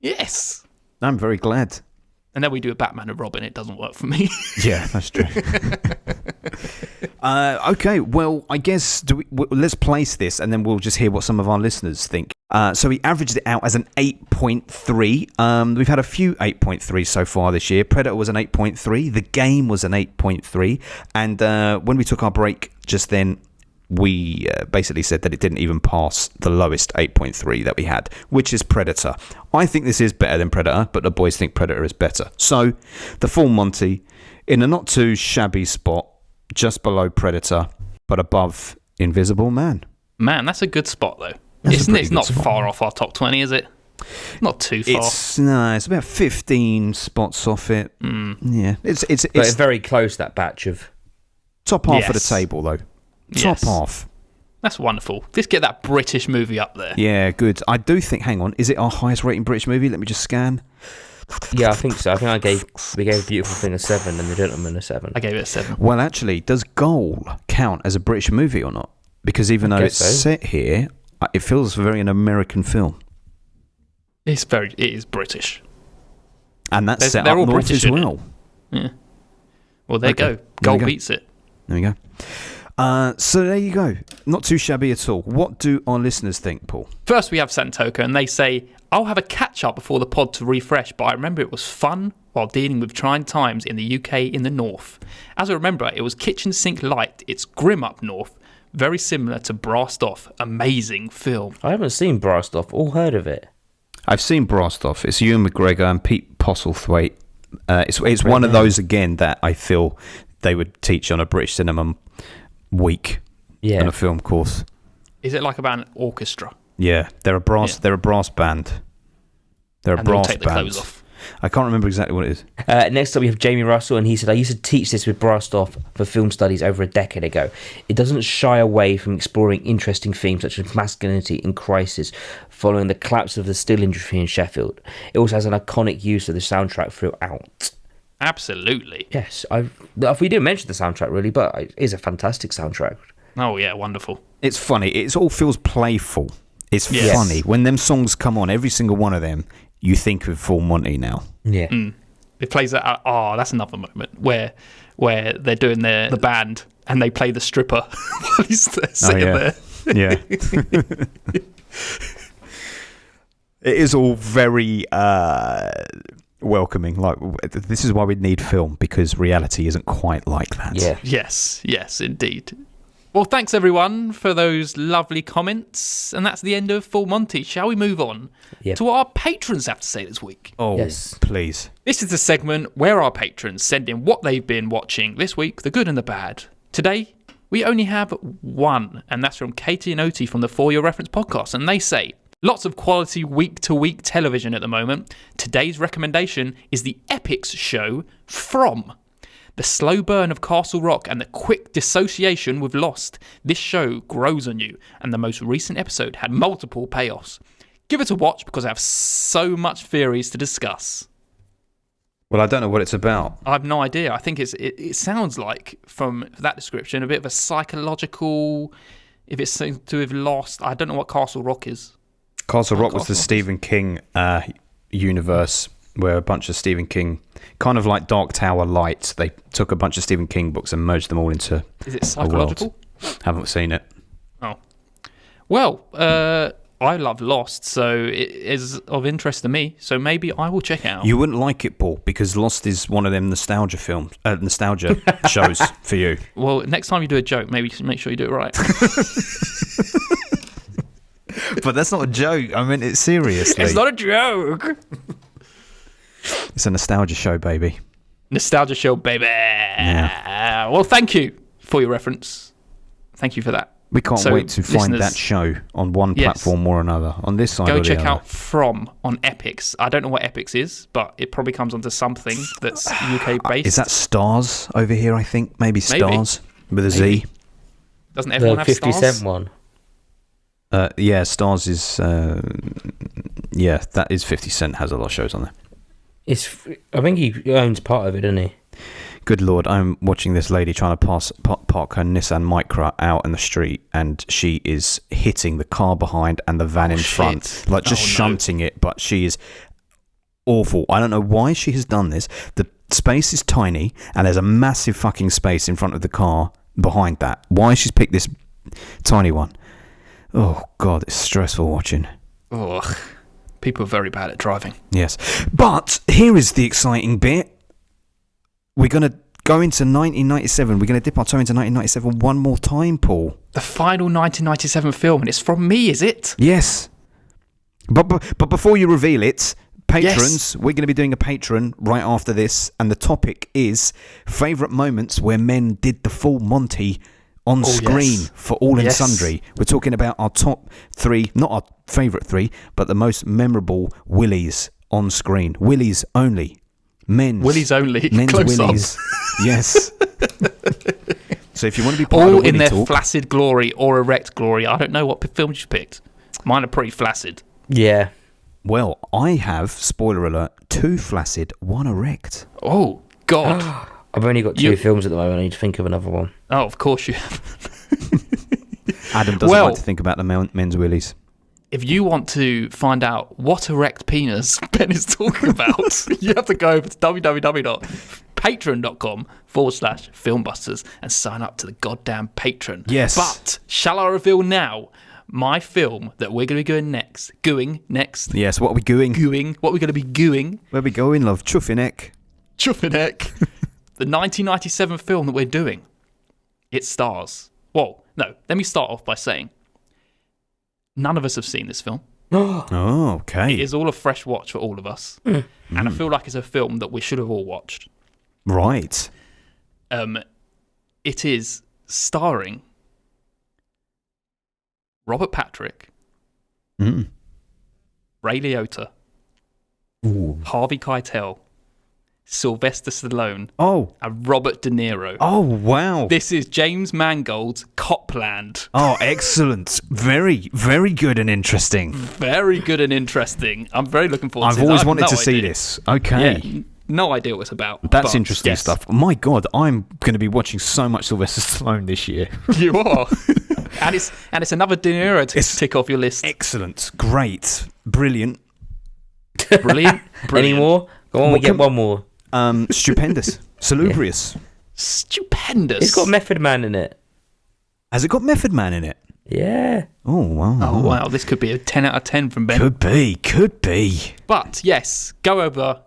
Yes. I'm very glad. And then we do a Batman and Robin. It doesn't work for me. Yeah, that's true. Okay, well, I guess let's place this, and then we'll just hear what some of our listeners think. So we averaged it out as an 8.3. We've had a few 8.3 so far this year. Predator was an 8.3. The Game was an 8.3. And when we took our break just then, we basically said that it didn't even pass the lowest 8.3 that we had, which is Predator. I think this is better than Predator, but the boys think Predator is better. So the full Monty, in a not too shabby spot, just below Predator, but above Invisible Man. Man, that's a good spot, though. It's not far off our top 20, is it? Not too far. It's about 15 spots off it. Yeah, it's very close, that batch of top half of the table, though. Top half. That's wonderful. Let's get that British movie up there. Yeah, good. I do think. Hang on, is it our highest rating British movie? Let me just scan. Yeah, I think so. I think we gave Beautiful Thing a 7 and The Gentleman a 7. I gave it a 7. Well, actually, does Goal count as a British movie or not? Because even though it's set here, it feels very an American film. It is British. And that's set up north British as well. Yeah. Well, there you go. Goal beats it. There we go. So there you go. Not too shabby at all. What do our listeners think, Paul? First, we have Santoka, and they say, I'll have a catch-up before the pod to refresh, but I remember it was fun while dealing with trying times in the UK in the north. As I remember, it was kitchen sink light. It's grim up north. Very similar to Brassed Off. Amazing film. I haven't seen Brassed Off. All heard of it. I've seen Brassed Off. It's Ewan McGregor and Pete Postlethwaite. It's one of those, again, that I feel they would teach on a British cinema week on a film course. Is it like about an orchestra? Yeah, they're a brass band. They're a brass band. Clothes off. I can't remember exactly what it is. Next up, we have Jamie Russell, and he said, I used to teach this with Brassed Off for film studies over a decade ago. It doesn't shy away from exploring interesting themes such as masculinity and crisis following the collapse of the steel industry in Sheffield. It also has an iconic use of the soundtrack throughout. Absolutely. Yes. We didn't mention the soundtrack, really, but it is a fantastic soundtrack. Oh, yeah, wonderful. It's funny. It all feels playful. It's funny. When them songs come on, every single one of them, you think of Full Monty now. Yeah. It plays that. That's another moment where they're doing the band and they play the stripper while he's sitting there. Yeah. It is all very welcoming. Like, this is why we need film, because reality isn't quite like that. Yeah. Yes, indeed. Well, thanks everyone for those lovely comments, and that's the end of Full Monty. Shall we move on to what our patrons have to say this week? Oh, yes, please. This is the segment where our patrons send in what they've been watching this week, the good and the bad. Today, we only have one, and that's from Katie and Oti from the For Your Reference podcast, and they say, lots of quality week-to-week television at the moment. Today's recommendation is the Epics show From. The slow burn of Castle Rock and the quick dissociation with Lost. This show grows on you, and the most recent episode had multiple payoffs. Give it a watch because I have so much theories to discuss. Well, I don't know what it's about. I have no idea. I think it sounds like, from that description, a bit of a psychological, if it's something to do with Lost. I don't know what Castle Rock is. Castle Rock was the Stephen King universe, where a bunch of Stephen King, kind of like Dark Tower Light, they took a bunch of Stephen King books and merged them all into Is it psychological? a world. Haven't seen it. Oh. Well, I love Lost, so it is of interest to me, so maybe I will check it out. You wouldn't like it, Paul, because Lost is one of them nostalgia shows for you. Well, next time you do a joke, maybe make sure you do it right. But that's not a joke. I meant it seriously. It's not a joke. It's a nostalgia show, baby. Nostalgia show, baby. Yeah. Well, thank you for your reference. Thank you for that. We can't wait to find that show on one platform or another, on this side or the other. Go check out From on Epics. I don't know what Epics is, but it probably comes onto something that's UK-based. Is that Stars over here, I think? Maybe Stars with a Z. Doesn't everyone have 50 Stars? Cent one. Yeah, Stars is... that is 50 Cent, has a lot of shows on there. I think he owns part of it, doesn't he? Good Lord, I'm watching this lady trying to park her Nissan Micra out in the street, and she is hitting the car behind and the van in front. Like, just shunting it, but she is awful. I don't know why she has done this. The space is tiny, and there's a massive fucking space in front of the car behind that. Why she's picked this tiny one? Oh, God, it's stressful watching. Ugh. People are very bad at driving. Yes. But here is the exciting bit. We're going to go into 1997. We're going to dip our toe into 1997 one more time, Paul. The final 1997 film, and it's from me, is it? Yes. But before you reveal it, patrons, Yes. we're going to be doing a patron right after this, and the topic is favourite moments where men did the full Monty on screen for all and sundry. We're talking about our top 3, not our favourite 3, but the most memorable willies on screen. Willies only. Men's. Willies only. Men's Close willies. Yes. So if you want to be part All of the in their Willy talk, flaccid glory or erect glory. I don't know what films you picked. Mine are pretty flaccid. Yeah. well, I have, spoiler alert, 2 flaccid, 1 erect. Oh, God. I've only got 2 films at the moment. I need to think of another one. Oh, of course you have. Adam doesn't like to think about the men's willies. If you want to find out what erect penis Ben is talking about, you have to go over to www.patreon.com/filmbusters and sign up to the goddamn patron. Yes. But shall I reveal now my film that we're going to be going next? Yes, what are we doing? What we're going to be doing? Where we going, love? Chuffineck. The 1997 film that we're doing. It stars. Well, no, let me start off by saying none of us have seen this film. Oh, okay. It is all a fresh watch for all of us. And I feel like it's a film that we should have all watched. Right. It is starring Robert Patrick, Ray Liotta, Harvey Keitel, Sylvester Stallone, and Robert De Niro. Oh, wow. This is James Mangold's Copland. Oh, excellent. Very, very good and interesting. Very good and interesting. I'm very looking forward to it. I've always I have wanted no to see idea. this. Okay. Yeah, no idea what it's about. That's but interesting yes, stuff. My God, I'm going to be watching so much Sylvester Stallone this year. You are. and it's another De Niro to tick off your list. Excellent. Great. Brilliant. Brilliant. Any more? Go on, we get one more. Stupendous. Salubrious. Stupendous. It's got Method Man in it. Has it got Method Man in it? Yeah. Oh, wow. Oh, wow. This could be a 10 out of 10 from Ben. Could be. But, yes, go over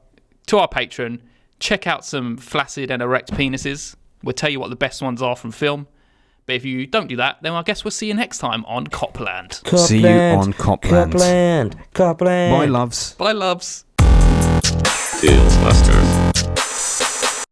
to our Patreon, check out some flaccid and erect penises. We'll tell you what the best ones are from film. But if you don't do that, then I guess we'll see you next time on Copland. See you on Copland. Copland. Bye, loves. Bye, loves. Filmbuster.